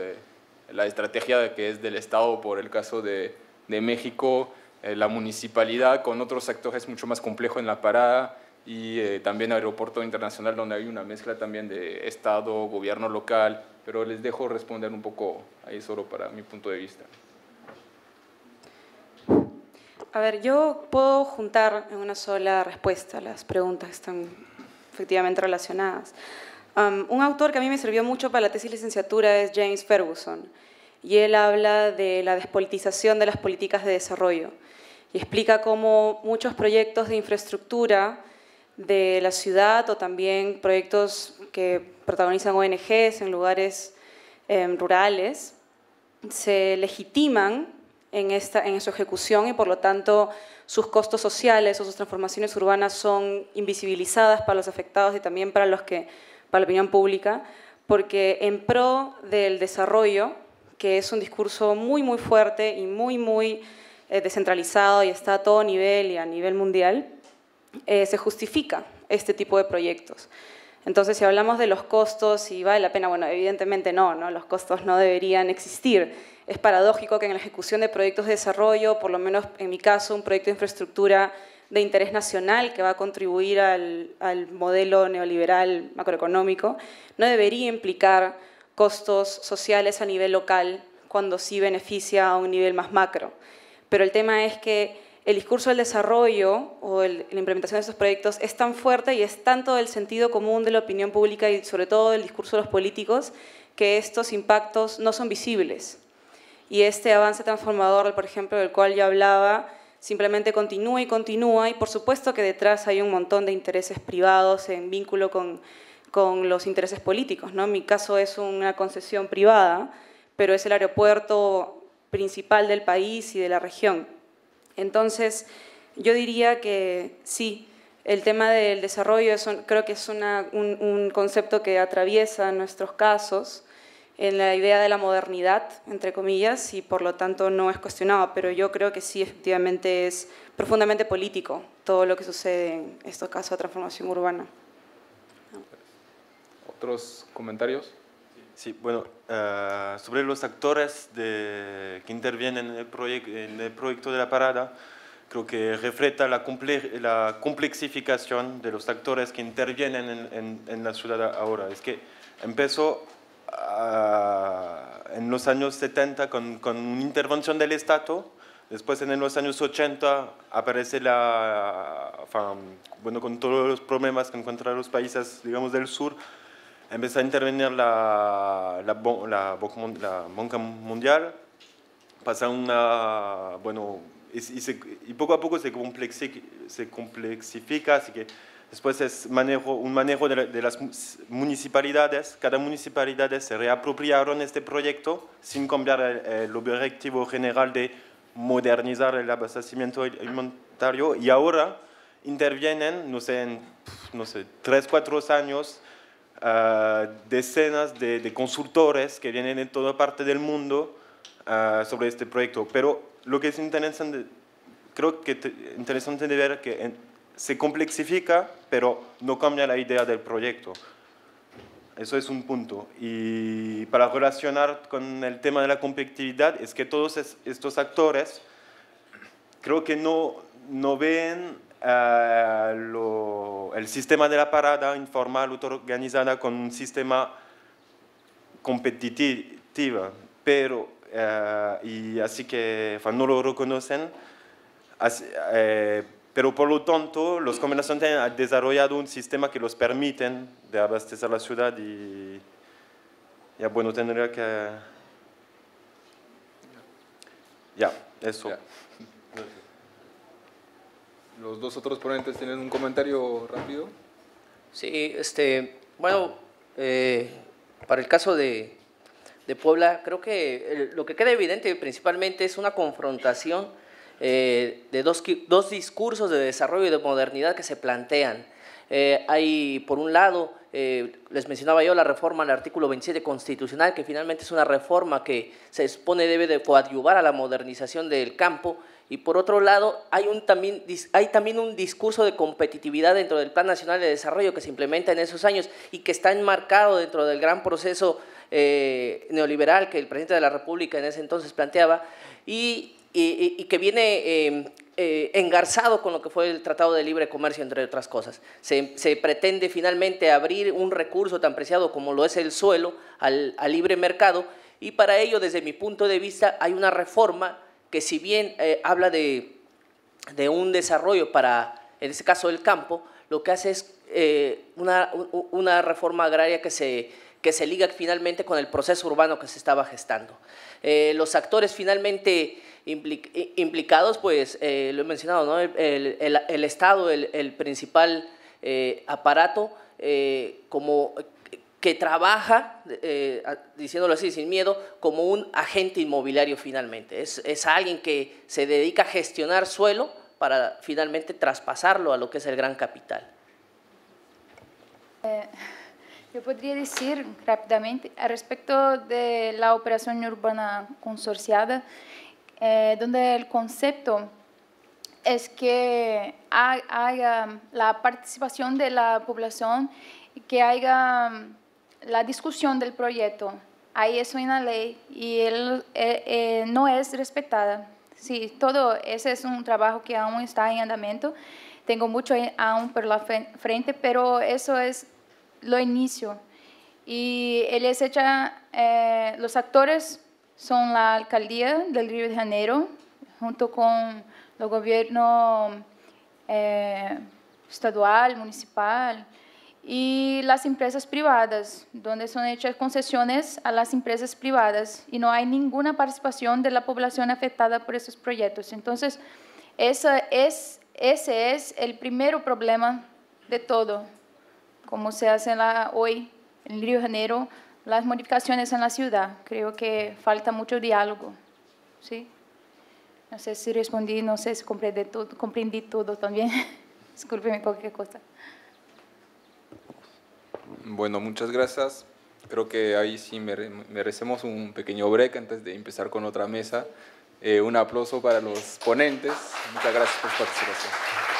la estrategia que es del Estado, por el caso de México, la municipalidad con otros actores mucho más complejos en la parada, y también Aeropuerto Internacional, donde hay una mezcla también de Estado, gobierno local, pero les dejo responder un poco ahí solo para mi punto de vista. A ver, yo puedo juntar en una sola respuesta las preguntas que están efectivamente relacionadas. Un autor que a mí me sirvió mucho para la tesis de licenciatura es James Ferguson, y él habla de la despolitización de las políticas de desarrollo y explica cómo muchos proyectos de infraestructura de la ciudad o también proyectos que protagonizan ONGs en lugares rurales se legitiman en su ejecución y por lo tanto sus costos sociales o sus transformaciones urbanas son invisibilizadas para los afectados y también para la opinión pública, porque en pro del desarrollo, que es un discurso muy muy fuerte y muy descentralizado y está a todo nivel y a nivel mundial, se justifica este tipo de proyectos. Entonces, si hablamos de los costos y vale la pena, bueno, evidentemente no, los costos no deberían existir. Es paradójico que en la ejecución de proyectos de desarrollo, por lo menos en mi caso, un proyecto de infraestructura de interés nacional que va a contribuir al modelo neoliberal macroeconómico, no debería implicar costos sociales a nivel local cuando sí beneficia a un nivel más macro. Pero el tema es que el discurso del desarrollo o la implementación de estos proyectos es tan fuerte y es tanto del sentido común de la opinión pública y sobre todo del discurso de los políticos que estos impactos no son visibles. Y este avance transformador, por ejemplo, del cual yo hablaba, simplemente continúa y por supuesto que detrás hay un montón de intereses privados en vínculo con los intereses políticos, ¿no? En mi caso es una concesión privada, pero es el aeropuerto principal del país y de la región. Entonces, yo diría que sí, el tema del desarrollo creo que es un concepto que atraviesa nuestros casos en la idea de la modernidad, entre comillas, y por lo tanto no es cuestionado, pero yo creo que sí, efectivamente es profundamente político todo lo que sucede en estos casos de transformación urbana. ¿Otros comentarios? Sí, bueno, sobre los actores que intervienen en el proyecto de la parada, creo que refleja la complexificación de los actores que intervienen en la ciudad ahora. Es que empezó en los años 70 con una intervención del Estado, después en los años 80 aparece con todos los problemas que encuentran los países, digamos, del sur, empezó a intervenir la Banca Mundial, pasa y poco a poco se complexifica, así que después es un manejo de las municipalidades. Cada municipalidad se reapropiaron este proyecto sin cambiar el objetivo general de modernizar el abastecimiento alimentario, y ahora intervienen, no sé, 3, 4 años, decenas de consultores que vienen de toda parte del mundo sobre este proyecto. Pero lo que es interesante, creo que interesante de ver que se complexifica, pero no cambia la idea del proyecto. Eso es un punto. Y para relacionar con el tema de la competitividad, es que todos estos actores creo que no ven el sistema de la parada informal autoorganizada con un sistema competitivo, pero y así que no lo reconocen, pero por lo tanto los comerciantes han desarrollado un sistema que los permiten de abastecer la ciudad y ya bueno, tendría que eso. Ya. ¿Los dos otros ponentes tienen un comentario rápido? Sí, bueno, para el caso de Puebla, creo que lo que queda evidente principalmente es una confrontación de dos discursos de desarrollo y de modernidad que se plantean. Hay, por un lado, les mencionaba yo la reforma al artículo 27 constitucional, que finalmente es una reforma que se supone debe de coadyuvar a la modernización del campo, y por otro lado hay también un discurso de competitividad dentro del Plan Nacional de Desarrollo que se implementa en esos años y que está enmarcado dentro del gran proceso neoliberal que el presidente de la República en ese entonces planteaba, y que viene engarzado con lo que fue el Tratado de Libre Comercio, entre otras cosas. Se pretende finalmente abrir un recurso tan preciado como lo es el suelo al libre mercado, y para ello, desde mi punto de vista, hay una reforma que, si bien habla de de un desarrollo para, en este caso, el campo, lo que hace es una reforma agraria que se liga finalmente con el proceso urbano que se estaba gestando. Los actores finalmente implicados, pues lo he mencionado, ¿no? El Estado, el principal aparato, como que trabaja, diciéndolo así, sin miedo, como un agente inmobiliario finalmente. Es alguien que se dedica a gestionar suelo para finalmente traspasarlo a lo que es el gran capital. Yo podría decir rápidamente al respecto de la operación urbana consorciada, donde el concepto es que haya la participación de la población y que haya la discusión del proyecto. Hay eso en la ley y no es respetada. Sí, todo ese es un trabajo que aún está en andamiento. Tengo mucho aún por la frente, pero eso es lo inicio. Y los actores son la alcaldía del Río de Janeiro, junto con el gobierno estadual, municipal, y las empresas privadas, donde son hechas concesiones a las empresas privadas y no hay ninguna participación de la población afectada por esos proyectos. Entonces, ese es el primer problema de todo, como se hace hoy en Río de Janeiro, las modificaciones en la ciudad. Creo que falta mucho diálogo, ¿sí? No sé si respondí, no sé si comprendí todo también. Discúlpeme cualquier cosa. Bueno, muchas gracias. Creo que ahí sí merecemos un pequeño break antes de empezar con otra mesa. Un aplauso para los ponentes. Muchas gracias por su participación.